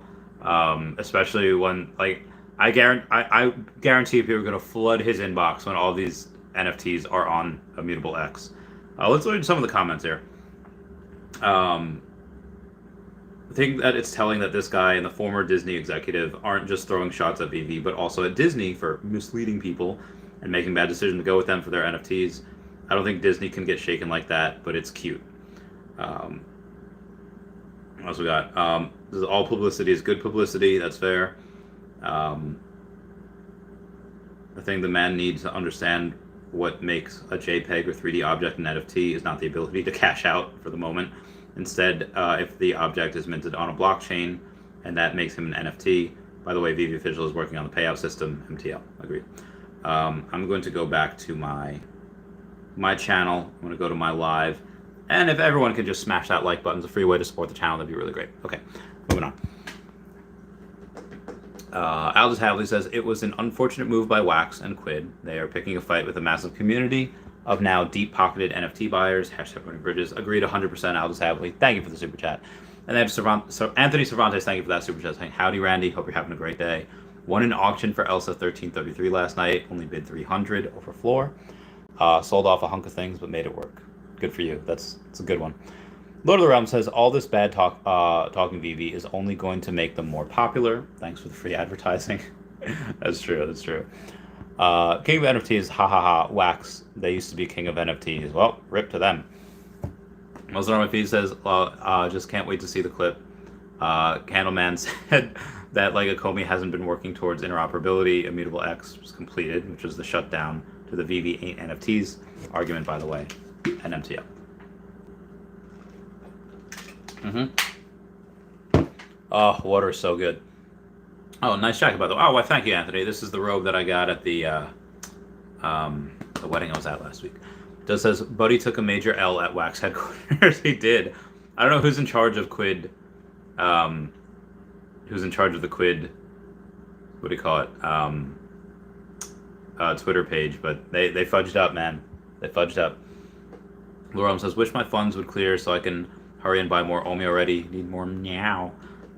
especially when, like, I guarantee people are going to flood his inbox when all these NFTs are on Immutable X. Let's read some of the comments here. I think that it's telling that this guy and the former Disney executive aren't just throwing shots at Veve, but also at Disney for misleading people and making bad decisions to go with them for their NFTs. I don't think Disney can get shaken like that, but it's cute. What else we got? This is all publicity is good publicity. That's fair. I think the man needs to understand what makes a JPEG or 3D object an NFT is not the ability to cash out for the moment. Instead, if the object is minted on a blockchain, and that makes him an NFT. By the way, Veve Official is working on the payout system. MTL. Agreed. I'm going to go back to my channel. I'm going to go to my live. And if everyone can just smash that like button, it's a free way to support the channel. That'd be really great. Okay, moving on. Aldous Hadley says, it was an unfortunate move by Wax and Quidd. They are picking a fight with a massive community of now deep-pocketed NFT buyers. Hashtag burning bridges. Agreed 100%, Aldous Hadley. Thank you for the super chat. And then Anthony Cervantes, thank you for that super chat, saying, howdy, Randy. Hope you're having a great day. Won an auction for Elsa 1333 last night. Only bid 300 over floor. Sold off a hunk of things, but made it work. Good for you. It's a good one. Lord of the Realm says, all this bad talking Veve is only going to make them more popular. Thanks for the free advertising. That's true. King of NFTs, ha ha ha, Wax. They used to be king of NFTs. Well, rip to them. Most of my feed says, just can't wait to see the clip. Candleman said that like Ecomi hasn't been working towards interoperability. Immutable X was completed, which was the shutdown to the Veve 8 NFTs argument, by the way, and MTL. Oh, water is so good. Oh, nice jacket, by the way. Oh, well, thank you, Anthony. This is the robe that I got at the wedding I was at last week. Does says, Buddy took a major L at Wax headquarters. He did. I don't know who's in charge of Quidd. Who's in charge of the Quidd? What do you call it? Twitter page, but they fudged up, man. They fudged up. Laurel says, wish my funds would clear so I can hurry and buy more Omi already. Need more meow.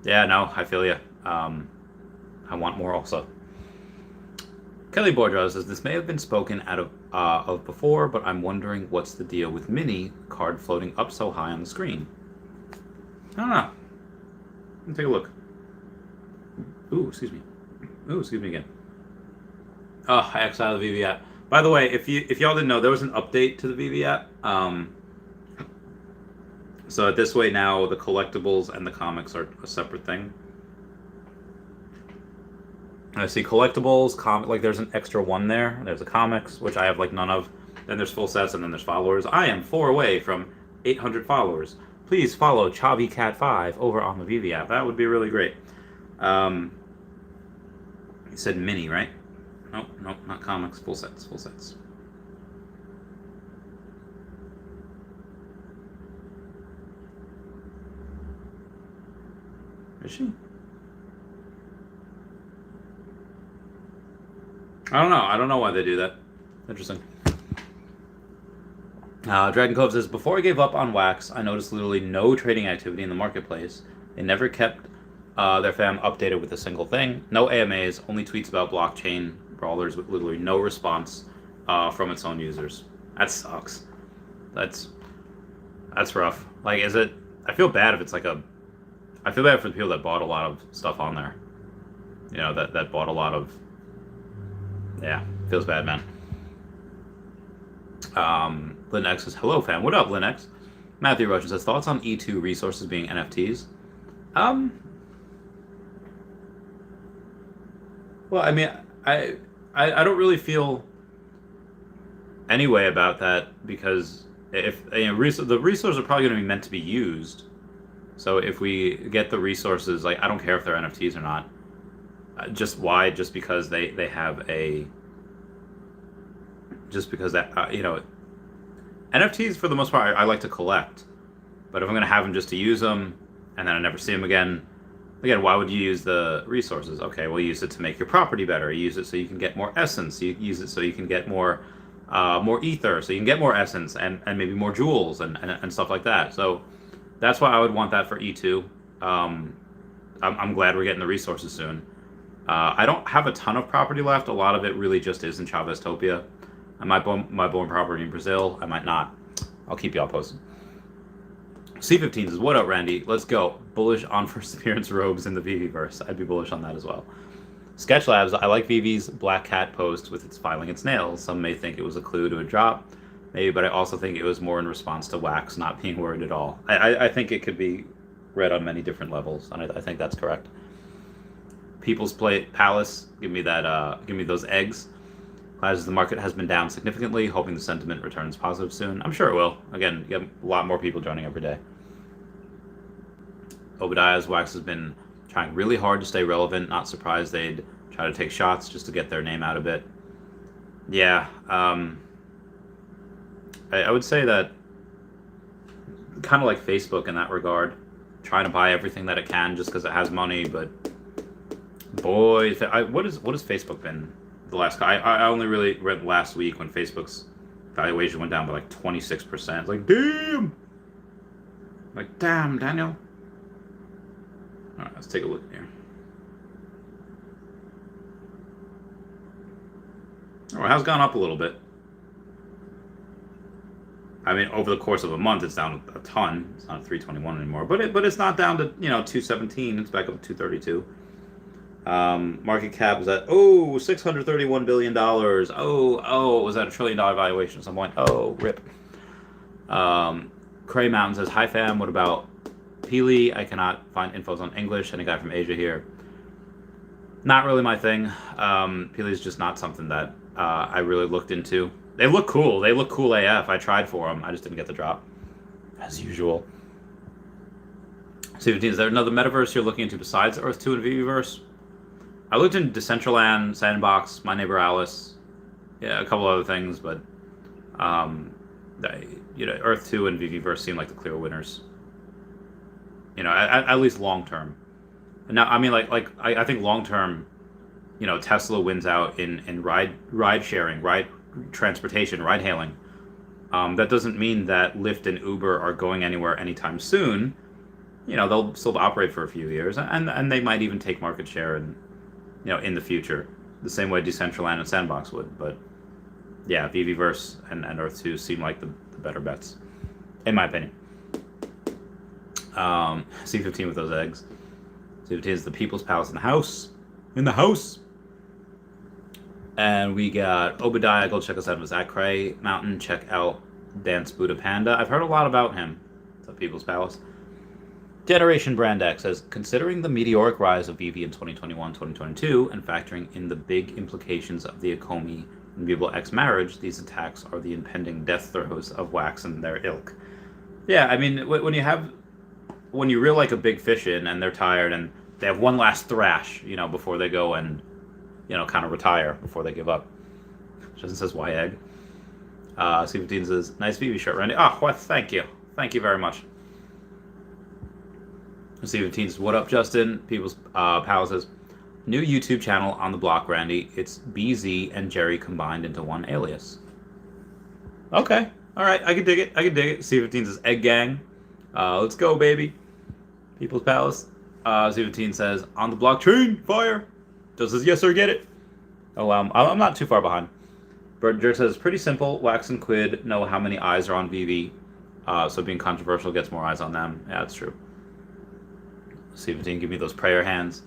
Yeah, no, I feel you. I want more also. Kelly Bordeaux says, this may have been spoken out of before, but I'm wondering what's the deal with Mini card floating up so high on the screen. I don't know. Let me take a look. Ooh, excuse me. Ooh, excuse me again. Oh, I exiled the Veve app. By the way, if y'all didn't know, there was an update to the Veve app. So this way now the collectibles and the comics are a separate thing. I see collectibles, like there's an extra one there. There's a comics, which I have like none of. Then there's full sets, and then there's followers. I am 4 away from 800 followers. Please follow ChavvyCat5 over on the Veve app. That would be really great. You said mini, right? Nope, not comics. Full sets, full sets. Is she? I don't know why they do that. Interesting. Dragon Cove says, before I gave up on Wax, I noticed literally no trading activity in the marketplace. They never kept their fam updated with a single thing. No AMAs, only tweets about blockchain brawlers with literally no response from its own users. That sucks. That's rough. Like, is it... I feel bad if it's like a... I feel bad for the people that bought a lot of stuff on there. You know, that bought a lot of... Yeah, feels bad, man. Linux says, hello, fam. What up, Linux? Matthew Roshan says, thoughts on E2 resources being NFTs? Well, I mean, I don't really feel any way about that, because if the resources are probably going to be meant to be used. So if we get the resources, like, I don't care if they're NFTs or not. Just why? Just because they have a... Just because that, you know... NFTs, for the most part, I like to collect. But if I'm going to have them just to use them, and then I never see them again, why would you use the resources? Okay, well, use it to make your property better. You use it so you can get more essence. You use it so you can get more ether, so you can get more essence and maybe more jewels and stuff like that. So that's why I would want that for E2. I'm glad we're getting the resources soon. I don't have a ton of property left. A lot of it really just is in Chaveztopia. I might buy my born property in Brazil. I might not. I'll keep y'all posted. C15 says, what up, Randy? Let's go. Bullish on first appearance robes in the Veveverse. I'd be bullish on that as well. Sketch Labs, I like Veve's Black Cat post with its filing its nails. Some may think it was a clue to a drop. Maybe, but I also think it was more in response to Wax not being worried at all. I think it could be read on many different levels, and I think that's correct. People's Palace, give me that. Give me those eggs. As the market has been down significantly, hoping the sentiment returns positive soon. I'm sure it will. Again, you have a lot more people joining every day. Obadiah's Wax has been trying really hard to stay relevant. Not surprised they'd try to take shots just to get their name out a bit. Yeah, I would say that kind of like Facebook in that regard, trying to buy everything that it can just because it has money. But boy, what has Facebook been? The last, I only really read last week when Facebook's valuation went down by like 26%. It's like, damn! Like, damn, Daniel. Alright, let's take a look here. Oh, it has gone up a little bit. I mean, over the course of a month, it's down a ton. It's not 321 anymore, but it's not down to 217. It's back up to 232. Market cap is at $631 billion. Was that $1 trillion valuation at some point? Oh, rip. Cray Mountain says, hi fam, what about Peely? I cannot find infos on English. Any guy from Asia here? Not really my thing. Peely's just not something that I really looked into. They look cool. They look cool AF. I tried for them. I just didn't get the drop. As usual. 17, is there another metaverse you're looking into besides Earth 2 and Viviverse? I looked into Decentraland, Sandbox, My Neighbor Alice, yeah, a couple other things, but Earth 2 and Viviverse seem like the clear winners. At least long term. Now, I mean, I think long term, Tesla wins out in ride sharing, ride transportation, ride hailing. That doesn't mean that Lyft and Uber are going anywhere anytime soon. They'll still operate for a few years, and they might even take market share in the future, the same way Decentraland and Sandbox would. But yeah, Viviverse and Earth 2 seem like the better bets, in my opinion. C15 with those eggs. C15 is the People's Palace in the house. In the house! And we got Obadiah. Go check us out. It was at Cray Mountain. Check out Dance Buddha Panda. I've heard a lot about him. It's a People's Palace. Generation Brand X says, considering the meteoric rise of Veve in 2021-2022 and factoring in the big implications of the Ecomi and Veve X marriage, these attacks are the impending death throes of Wax and their ilk. Yeah, I mean, when you reel like a big fish in and they're tired and they have one last thrash, before they go and, kind of retire before they give up. Justin says, why egg? C15 says, nice Veve shirt, Randy. Oh, well, thank you. Thank you very much. C15 says, what up, Justin? People's Pal says, new YouTube channel on the block, Randy. It's BZ and Jerry combined into one alias. Okay. All right. I can dig it. C15 says, Egg Gang. Let's go, baby. People's Palace. C15 says, on the blockchain, fire. Just says, yes, sir, get it. Oh, I'm not too far behind. Bird Jerk says, pretty simple. Wax and Quidd know how many eyes are on Veve. So being controversial gets more eyes on them. Yeah, that's true. C15, give me those prayer hands.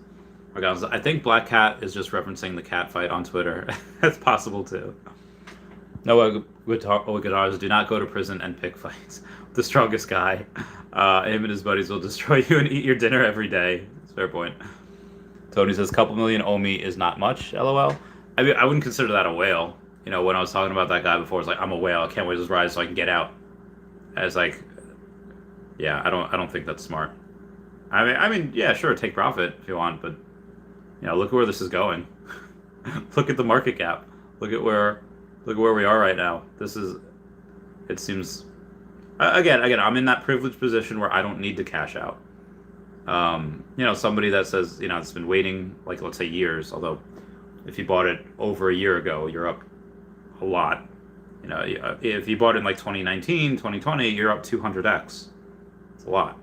I think Black Cat is just referencing the cat fight on Twitter. That's possible too. No, guitars do not go to prison and pick fights. The strongest guy. Him and his buddies will destroy you and eat your dinner every day. That's a fair point. Tony says, couple million Omi is not much, LOL. I mean, I wouldn't consider that a whale. When I was talking about that guy before, it's like, I'm a whale. I can't wait to rise so I can get out. It's like, yeah, I don't think that's smart. I mean, yeah, sure, take profit if you want, but look where this is going. Look at the market cap. Look at where we are right now. It seems, again, I'm in that privileged position where I don't need to cash out. Somebody that says, it's been waiting, like, let's say years, although if you bought it over a year ago, you're up a lot. If you bought it in like 2019, 2020, you're up 200x. It's a lot.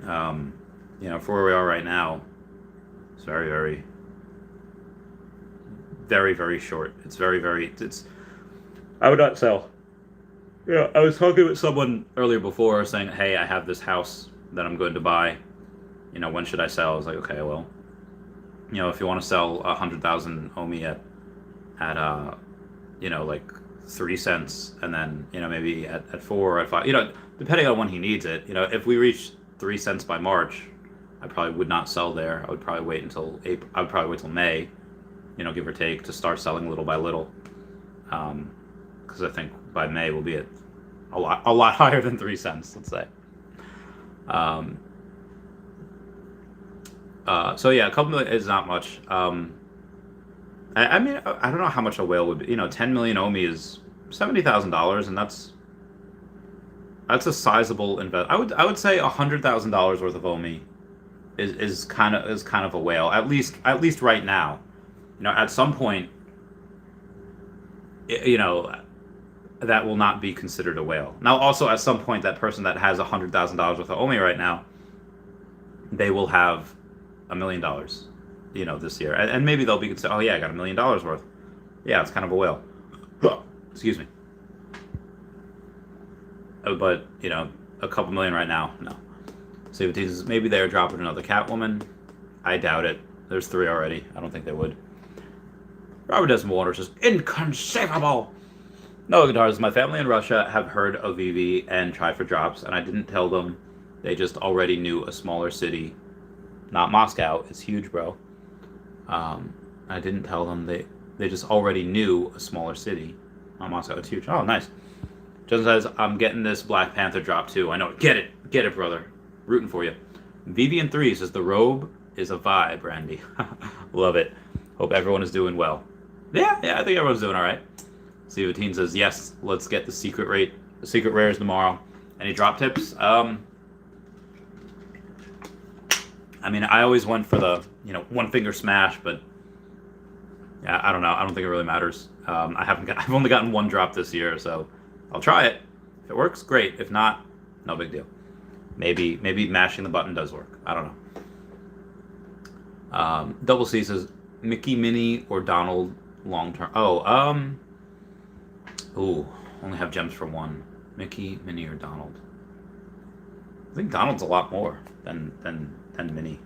For where we are right now, it's very, very, very, very short. It's very, very, I would not sell. Yeah, I was talking with someone earlier before saying, hey, I have this house that I'm going to buy. When should I sell? I was like, okay, well, if you want to sell 100,000 Omi at like 3 cents, and then, maybe at 4 or at 5, depending on when he needs it, if we reach 3 cents by March, I probably would not sell there. I would probably wait until April. I would probably wait till May, give or take, to start selling little by little. Because I think by May we'll be at a lot higher than 3 cents, let's say. So yeah, a couple million is not much. I mean, I don't know how much a whale would be. 10 million Omi is $70,000, and that's a sizable invest. I would say $100,000 worth of Omi is kind of a whale. At least right now. At some point, that will not be considered a whale. Now, also at some point, that person that has $100,000 worth of Omi right now, they will have $1 million, this year, and maybe they'll be considered. Oh yeah, I got $1 million worth. Yeah, it's kind of a whale. Excuse me. But a couple million right now, no. So maybe they're dropping another Catwoman. I doubt it. There's 3 already. I don't think they would. Robert Desmond Waters says, inconceivable! No guitars. My family in Russia have heard of Veve and tried for drops, and I didn't tell them. They just already knew a smaller city. Not Moscow. It's huge, bro. I didn't tell them. They just already knew a smaller city. Not Moscow. It's huge. Oh, nice. Justin says, I'm getting this Black Panther drop too. I know it. Get it. Get it, brother. Rooting for you. Vivian 3 says, the robe is a vibe, Randy. Love it. Hope everyone is doing well. Yeah, I think everyone's doing all right. Steve 18 says, yes, let's get the secret rares tomorrow. Any drop tips? I mean, I always went for the, one finger smash, but yeah, I don't know. I don't think it really matters. I've only gotten 1 drop this year, so I'll try it. If it works, great. If not, no big deal. Maybe mashing the button does work. I don't know. Double C says, Mickey, Minnie, or Donald long term. Only have gems for 1. Mickey, Minnie, or Donald. I think Donald's a lot more than Minnie.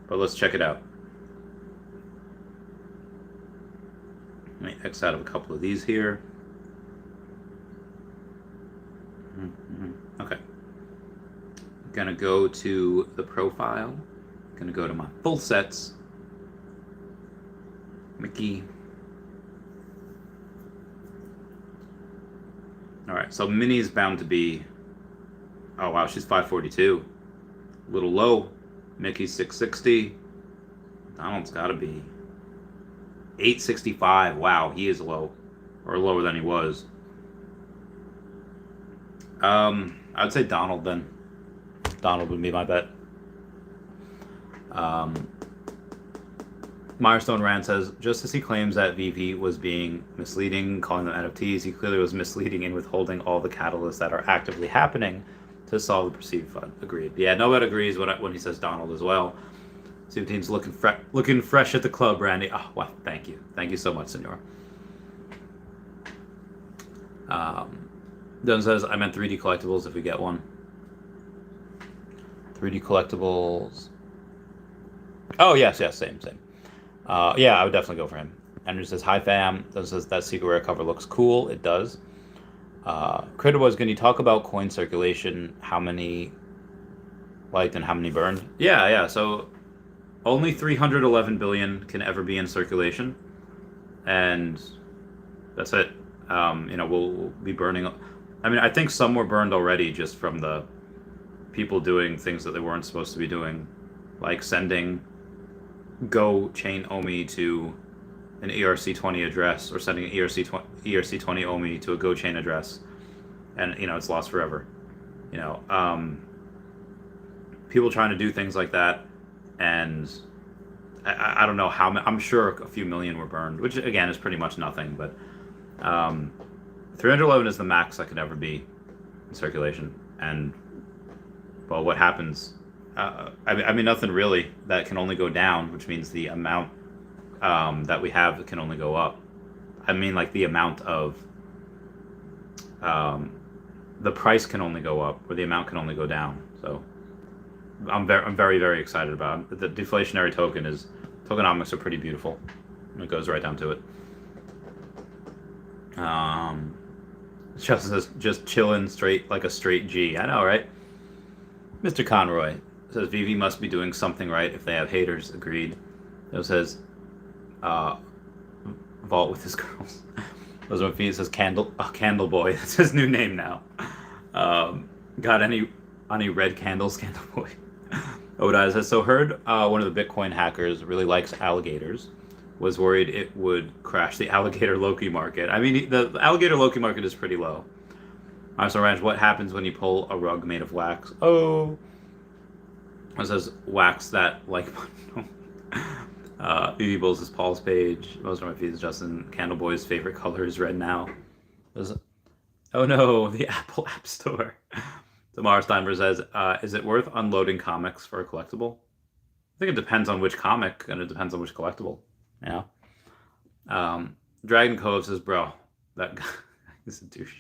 But let's check it out. Let me X out of a couple of these here. Okay. I'm gonna go to the profile. Gonna go to my full sets. Mickey. All right, so Minnie is bound to be. Oh wow, she's 542. A little low. Mickey's 660. Donald's got to be 865. Wow, he is low, or lower than he was. I'd say Donald then. Donald would be my bet. Mirestone Rand says, just as he claims that Veve was being misleading, calling them NFTs, he clearly was misleading in withholding all the catalysts that are actively happening to solve the perceived fund. Agreed. Yeah, nobody agrees when he says Donald as well. Subteen's looking fresh at the club, Randy. Oh, well, thank you. Thank you so much, senor. Dunn says, I meant 3D collectibles if we get one. 3D collectibles. Oh, yes, same. Yeah, I would definitely go for him. Andrew says, hi, fam. Dunn says, that secret rare cover looks cool. It does. Critter was, can you talk about coin circulation? How many liked and how many burned? Yeah. So only 311 billion can ever be in circulation, and that's it. We'll be burning. I mean, I think some were burned already just from the people doing things that they weren't supposed to be doing, like sending Go Chain Omi to an ERC20 address, or sending an ERC20 Omi to a Go Chain address, and it's lost forever. People trying to do things like that, and I don't know how. I'm sure a few million were burned, which again is pretty much nothing. But 311 is the max that could ever be in circulation, and well, what happens? I mean, nothing really. That can only go down, which means the amount that we have can only go up. I mean, like the amount of the price can only go up, or the amount can only go down. So I'm very, very excited about it. The deflationary tokenomics are pretty beautiful. It goes right down to it. Justin says, just chilling straight like a straight G. I know, right? Mr. Conroy says, Veve must be doing something right if they have haters. Agreed. It says, vault with his girls. Those are feet. Says Candle Boy. That's his new name now. Got any red candles, Candle Boy? Odai says, so heard one of the Bitcoin hackers really likes alligators. Was worried it would crash the alligator Loki market. I mean, the alligator Loki market is pretty low. So Ranch, what happens when you pull a rug made of wax? Oh, it says wax that like button. BB Bulls is Paul's page. Most of my feeds, Justin. Candleboy's favorite color is red now. Oh no, the Apple App Store. Tamara Steinberg says, is it worth unloading comics for a collectible? I think it depends on which comic, and it depends on which collectible. Yeah. Dragon Cove says, bro, that guy is a douche.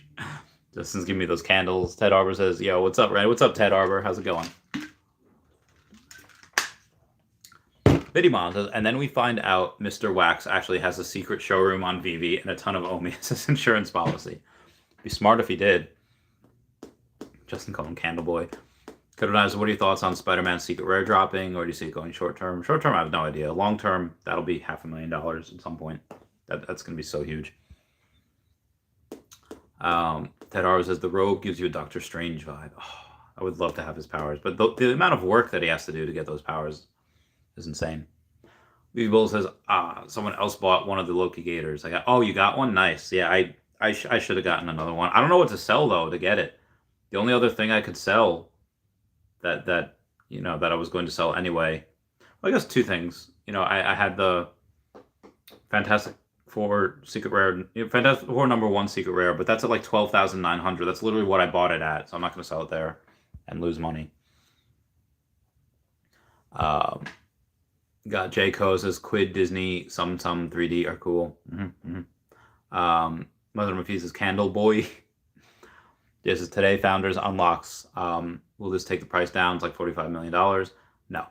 Justin's giving me those candles. Ted Arbor says, yo, what's up, Ray? What's up, Ted Arbor? How's it going? Bidimon, and then we find out Mr. Wax actually has a secret showroom on Veve and a ton of Omi as his insurance policy. Be smart if he did. Justin called him Candleboy. Kudonizer, what are your thoughts on Spider-Man Secret Rare dropping, or do you see it going short term? Short term, I have no idea. Long term, that'll be $500,000 at some point. That's going to be so huge. Ted R says the Rogue gives you a Doctor Strange vibe. Oh, I would love to have his powers, but the amount of work that he has to do to get those powers is insane. Lee Bull says, someone else bought one of the Loki Gators. Oh, you got one? Nice. Yeah, I should have gotten another one. I don't know what to sell though to get it. The only other thing I could sell that I was going to sell anyway. Well, I guess two things. I had the Fantastic Four Secret Rare, Fantastic Four #1 Secret Rare, but that's at like 12,900. That's literally what I bought it at, so I'm not going to sell it there and lose money. Got J. Co. says Quidd, Disney, some 3D are cool. Mother Mafi says Candle Boy. This is today Founders unlocks. Will this take the price down? It's like $45 million. No.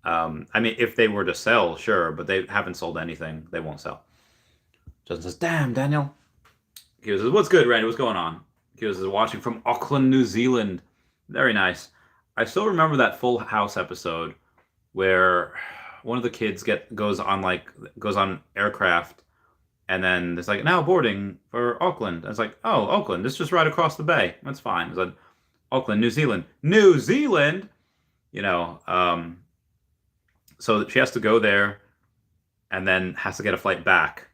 I mean, if they were to sell, sure, but they haven't sold anything. They won't sell. Justin says, damn, Daniel. He says, what's good, Randy? What's going on? He says, watching from Auckland, New Zealand. Very nice. I still remember that Full House episode where one of the kids goes on aircraft, and then it's like, now boarding for Auckland. And it's like, oh, Auckland, it's just right across the bay. That's fine. It's like, Auckland, New Zealand. New Zealand? So she has to go there and then has to get a flight back.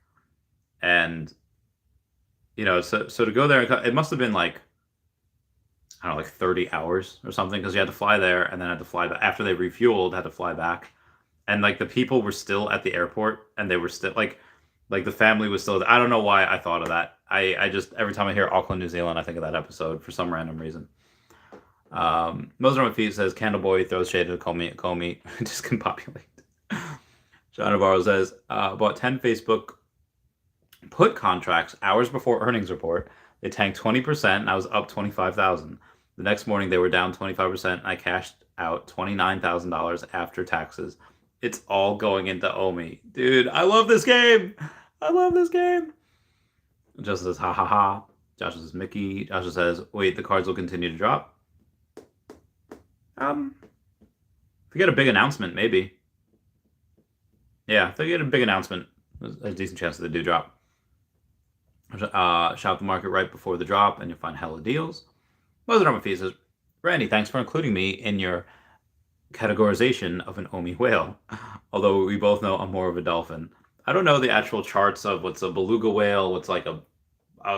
And, so to go there, it must have been like, I don't know, like 30 hours or something, because you had to fly there and then had to fly back. After they refueled, had to fly back. And like the people were still at the airport, and they were still like the family was still. I don't know why I thought of that. I just, every time I hear Auckland, New Zealand, I think of that episode for some random reason. Moser on my feet says Candleboy throws shade at Ecomi, discombobulate. John Navarro says bought 10 Facebook put contracts hours before earnings report. They tanked 20%, and I was up 25,000. The next morning they were down 25%, and I cashed out $29,000 after taxes. It's all going into Omi. Dude, I love this game. I love this game. Justin says, ha ha ha. Joshua says, Mickey. Joshua says, wait, the cards will continue to drop. If we get a big announcement, maybe. Yeah, if they get a big announcement, there's a decent chance that they do drop. Shop the market right before the drop, and you'll find hella deals. Mother Norma Fee says, Randy, thanks for including me in your categorization of an Omi whale. Although we both know I'm more of a dolphin. I don't know the actual charts of what's a beluga whale, what's like a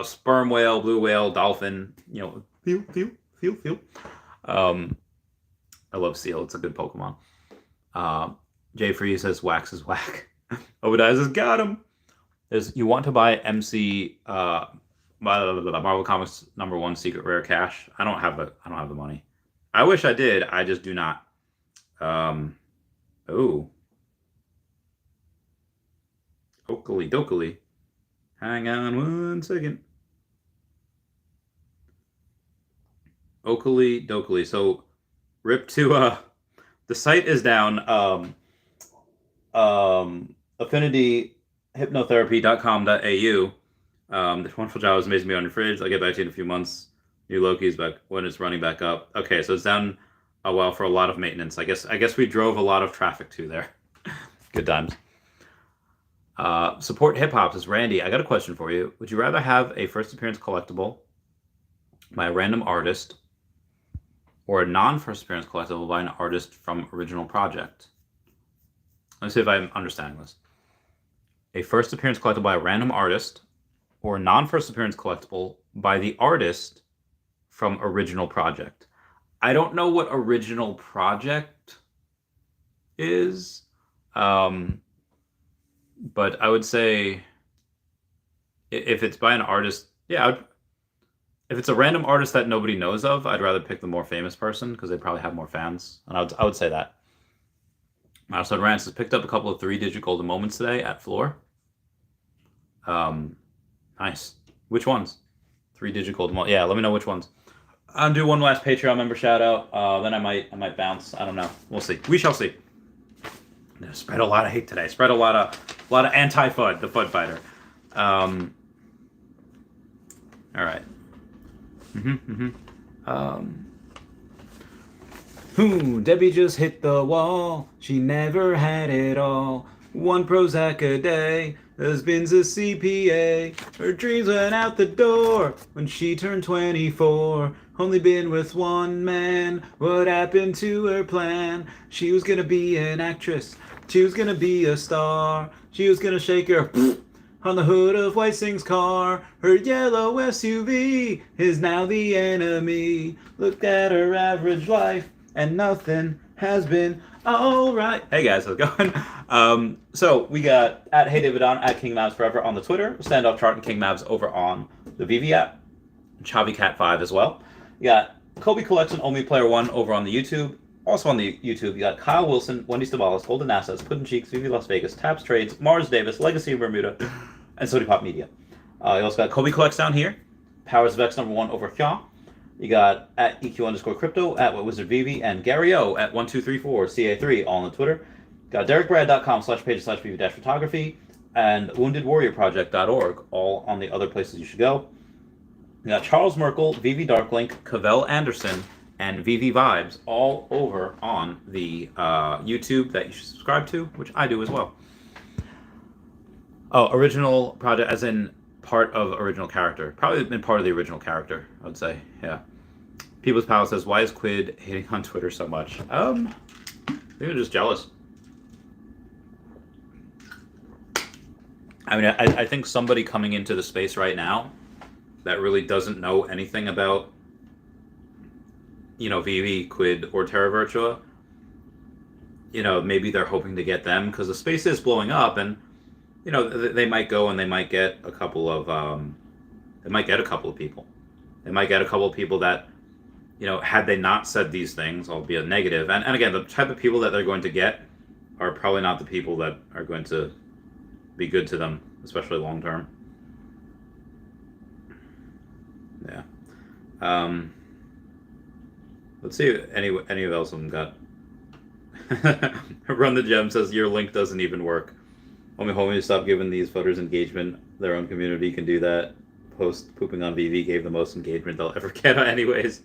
sperm whale, blue whale, dolphin. Feel. I love Seal. It's a good Pokemon. Jay Free says Wax is whack. Obadiah says got him. You want to buy MC Marvel Comics #1 Secret Rare Cash? I don't have the money. I wish I did. I just do not. Oakley dokily. Hang on 1 second. Oakley dokily. So rip to the site is down. AffinityHypnotherapy.com.au. This wonderful job was amazing me on your fridge. I'll get back to you in a few months. New Loki's back when it's running back up. Okay, so it's down a while for a lot of maintenance. I guess we drove a lot of traffic to there. Good times. Support Hip Hop says, Randy, I got a question for you. Would you rather have a first appearance collectible by a random artist or a non-first appearance collectible by an artist from original project? Let's see if I'm understanding this. A first appearance collectible by a random artist or a non-first appearance collectible by the artist from original project. I don't know what original project is, but I would say if it's by an artist, if it's a random artist that nobody knows of, I'd rather pick the more famous person because they probably have more fans, and I would say that. So Rance has picked up a couple of 3-digit golden moments today at Floor. Nice. Which ones? 3-digit golden moments. Yeah, let me know which ones. I'll do one last Patreon member shout out. Then I might bounce. I don't know. We'll see. We shall see. Spread a lot of hate today. Spread a lot of anti-FUD, the FUD fighter. All right. Debbie just hit the wall. She never had it all. 1 Prozac a day. Husband's a CPA. Her dreams went out the door when she turned 24. Only been with one man. What happened to her plan? She was gonna be an actress. She was gonna be a star. She was gonna shake her on the hood of White Sing's car. Her yellow SUV is now the enemy. Looked at her average life and nothing has been alright. Hey guys, how's it going? So we got at Hey David on, at King Mavs Forever on the Twitter, Standoff Chart and King Mavs over on the Veve app, Chavez Cat 5 as well. You got Kobe Collection Only Player 1 over on the YouTube. Also on the YouTube, you got Kyle Willson, Wendy Stibalis, Golden Assets, Puddin' Cheeks, Veve Las Vegas, Taps Trades, Mars Davis, Legacy of Bermuda, and Sody Pop Media. You also got Kobe Collects down here, Powers of X #1 over here. You got at EQ_crypto, at Wizard Veve, and Gary O at 1234CA3, all on Twitter. Got DerekBrad.com/page/Veve-photography, and WoundedWarriorProject.org, all on the other places you should go. You got Charles Merkel, Veve Darklink, Cavell Anderson, and Veve Vibes, all over on the YouTube that you should subscribe to, which I do as well. Oh, original project, as in part of original character. Probably been part of the original character, I would say. Yeah. People's Palace says, why is Quidd hating on Twitter so much? They're just jealous. I mean, I think somebody coming into the space right now that really doesn't know anything about, Veve, Quidd, or Terra Virtua, maybe they're hoping to get them because the space is blowing up, and they might go and they might get a couple of people. They might get a couple of people that, had they not said these things, albeit negative, and again, the type of people that they're going to get are probably not the people that are going to be good to them, especially long term. Yeah. Let's see if any of else of them got. Run the Gem says your link doesn't even work. Homie, stop giving these voters engagement. Their own community can do that. Post pooping on Veve gave the most engagement they'll ever get anyways.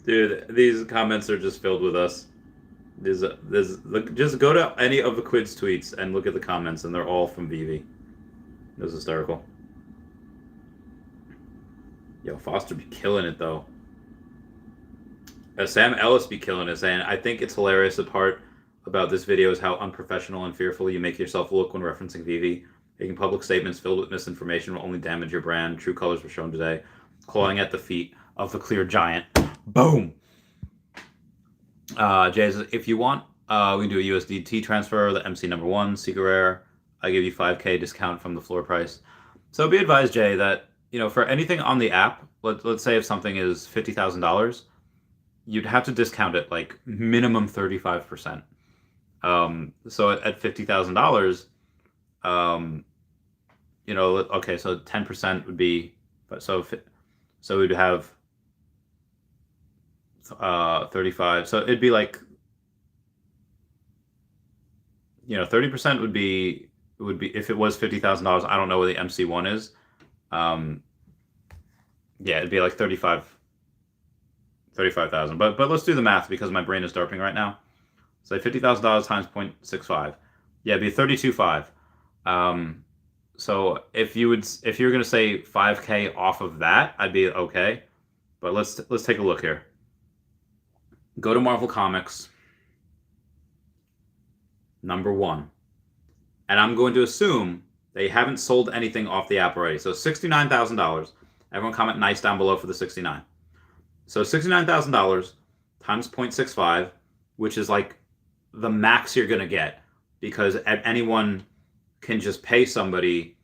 Dude, these comments are just filled with us. Look, just go to any of the Quidd's tweets and look at the comments, and they're all from Veve. It was hysterical. Yo, Foster be killing it though. Sam Ellis be killing it, saying, I think it's hilarious. The part about this video is how unprofessional and fearful you make yourself look when referencing Veve. Making public statements filled with misinformation will only damage your brand. True colors were shown today. Clawing at the feet of the clear giant. Boom! Jay says, if you want, we can do a USDT transfer, the MC #1, Secret Rare. I give you 5K discount from the floor price. So be advised, Jay, that for anything on the app, let's say if something is $50,000, you'd have to discount it like minimum 35%. So at $50,000, okay, so 10% would be, so we'd have 35. So it'd be like, 30% would be if it was $50,000. I don't know what the MC1 is. Yeah, it'd be like 35,000. But let's do the math because my brain is darkening right now. So $50,000 times 0.65. Yeah, it'd be 32.5. So if you're gonna say 5K off of that, I'd be okay. But let's take a look here. Go to Marvel Comics #1, and I'm going to assume they haven't sold anything off the app already. So $69,000. Everyone comment nice down below for the 69. So $69,000 times 0.65, which is like the max you're gonna get, because anyone can just pay somebody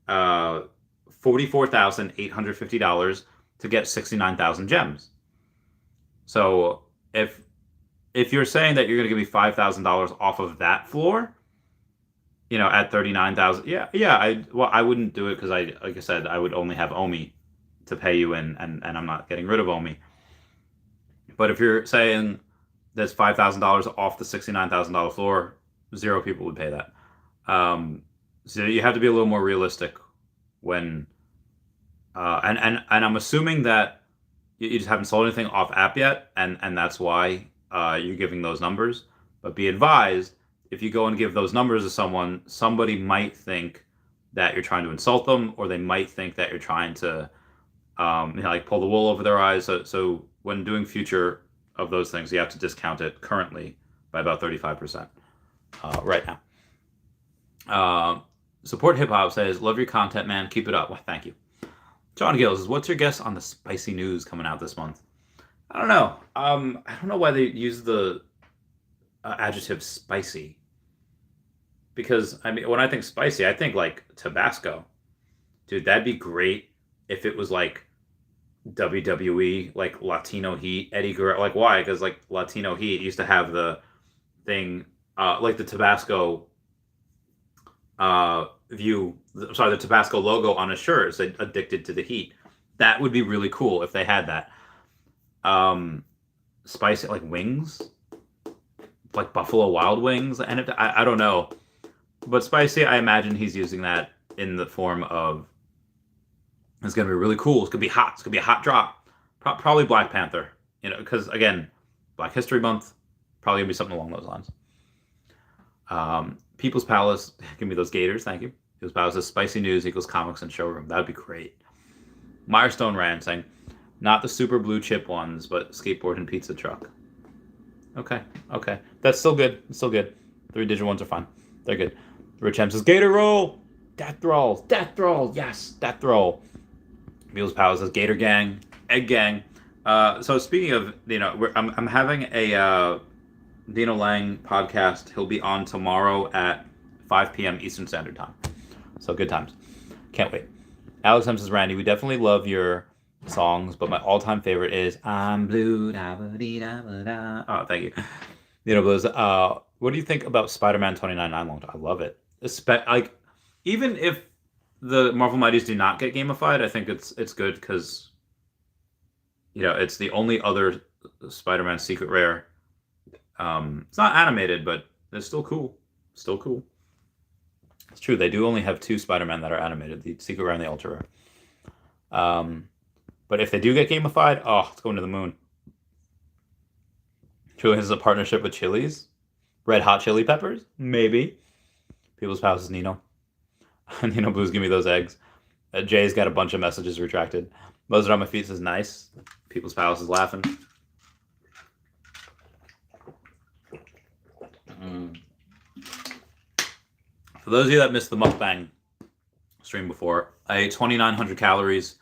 $44,850 to get 69,000 gems. So if you're saying that you're gonna give me $5,000 off of that floor, at 39,000, I wouldn't do it because like I said, I would only have Omi to pay you in, and I'm not getting rid of Omi. But if you're saying that's $5,000 off the $69,000 floor. 0 people would pay that. So you have to be a little more realistic when, and I'm assuming that you just haven't sold anything off app yet, and that's why you're giving those numbers. But be advised, if you go and give those numbers to someone, somebody might think that you're trying to insult them, or they might think that you're trying to, like pull the wool over their eyes. So when doing future of those things, you have to discount it currently by about 35% right now. Support Hip Hop says, love your content, man. Keep it up. Well, thank you. John Gill says, what's your guess on the spicy news coming out this month? I don't know. I don't know why they use the adjective spicy. Because, I mean, when I think spicy, I think like Tabasco. Dude, that'd be great if it was like WWE, like Latino Heat, Eddie Guerrero. Like, why? Because like Latino Heat used to have the thing, like the Tabasco the Tabasco logo on a shirt. It said addicted to the heat. That would be really cool if they had that. Spicy, like wings, like Buffalo Wild Wings, and I don't know, but spicy, I imagine he's using that in the form of, it's gonna be really cool. It's gonna be hot. It's gonna be a hot drop. Probably Black Panther, because again, Black History Month, probably gonna be something along those lines. People's Palace, give me those gators, thank you. People's Palace says spicy news equals comics and showroom. That would be great. Milestone Rand saying, not the super blue chip ones, but skateboard and pizza truck. Okay. That's still good. It's still good. 3-digit ones are fine. They're good. Rich M says, Gator Roll! Death Roll! Yes, Death Roll. People's Palace says, Gator Gang, Egg Gang. So speaking of, I'm having a Dino Lang podcast. He'll be on tomorrow at 5 p.m. Eastern Standard Time. So good times. Can't wait. Alex M says, Randy, we definitely love your songs, but my all-time favorite is I'm Blue. Da-ba-dee-da-ba-da. Oh, thank you. Blues. What do you think about Spider-Man 29/9? I love it. Like, even if the Marvel Mighties do not get gamified, I think it's good because, it's the only other Spider-Man secret rare. It's not animated, but it's still cool. It's true. They do only have 2 Spider-Man that are animated, the secret rare and the ultra rare. But if they do get gamified, it's going to the moon. Truly has a partnership with Chili's. Red Hot Chili Peppers? Maybe. People's Palace is Nino. Nino Blues, give me those eggs. Jay's got a bunch of messages retracted. Moses on my feet says nice. People's Palace is laughing. For those of you that missed the mukbang stream before, I ate 2,900 calories.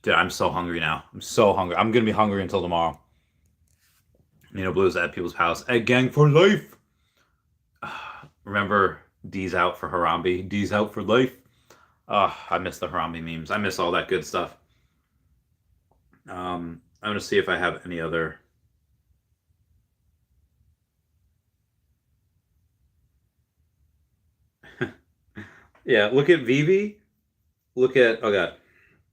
Dude, I'm so hungry now. I'm so hungry. I'm going to be hungry until tomorrow. Nino Blues at People's Palace. Egg Gang for life. Remember D's out for Harambe. D's out for life. I miss the Harambe memes. I miss all that good stuff. I'm going to see if I have any other. Yeah, look at Veve. Look at, oh God.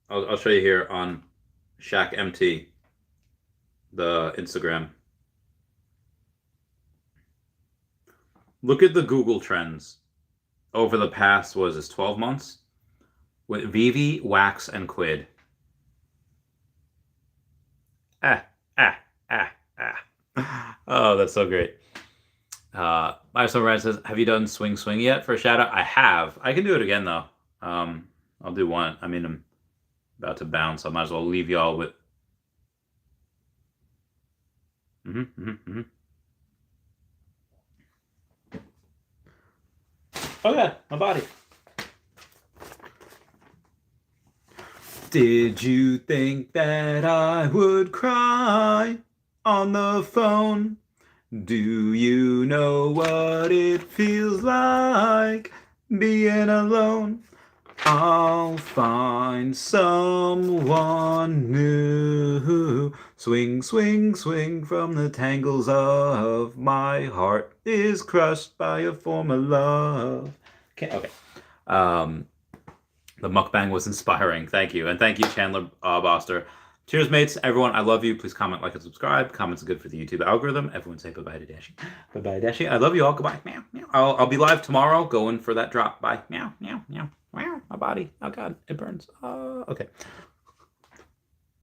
I'll show you here on Shaq MT, the Instagram. Look at the Google trends over the past, 12 months? With Veve, Wax, and Quidd. Oh, that's so great. My son Ryan says, have you done Swing Swing yet for a shout out? I have. I can do it again though. I'll do one. I mean, I'm about to bounce. I might as well leave y'all with. Oh yeah, my body. Did you think that I would cry on the phone? Do you know what it feels like being alone? I'll find someone new. Swing, swing, swing from the tangles of my heart is crushed by a former love. Okay. The mukbang was inspiring. Thank you. And thank you, Chandler Boster. Cheers, mates. Everyone, I love you. Please comment, like, and subscribe. Comments are good for the YouTube algorithm. Everyone say bye-bye to Dashi. Bye-bye, Dashi. I love you all. Goodbye. Meow, meow. I'll be live tomorrow going for that drop. Bye. Meow, meow, meow. Meow. My body. Oh, God. It burns. Okay.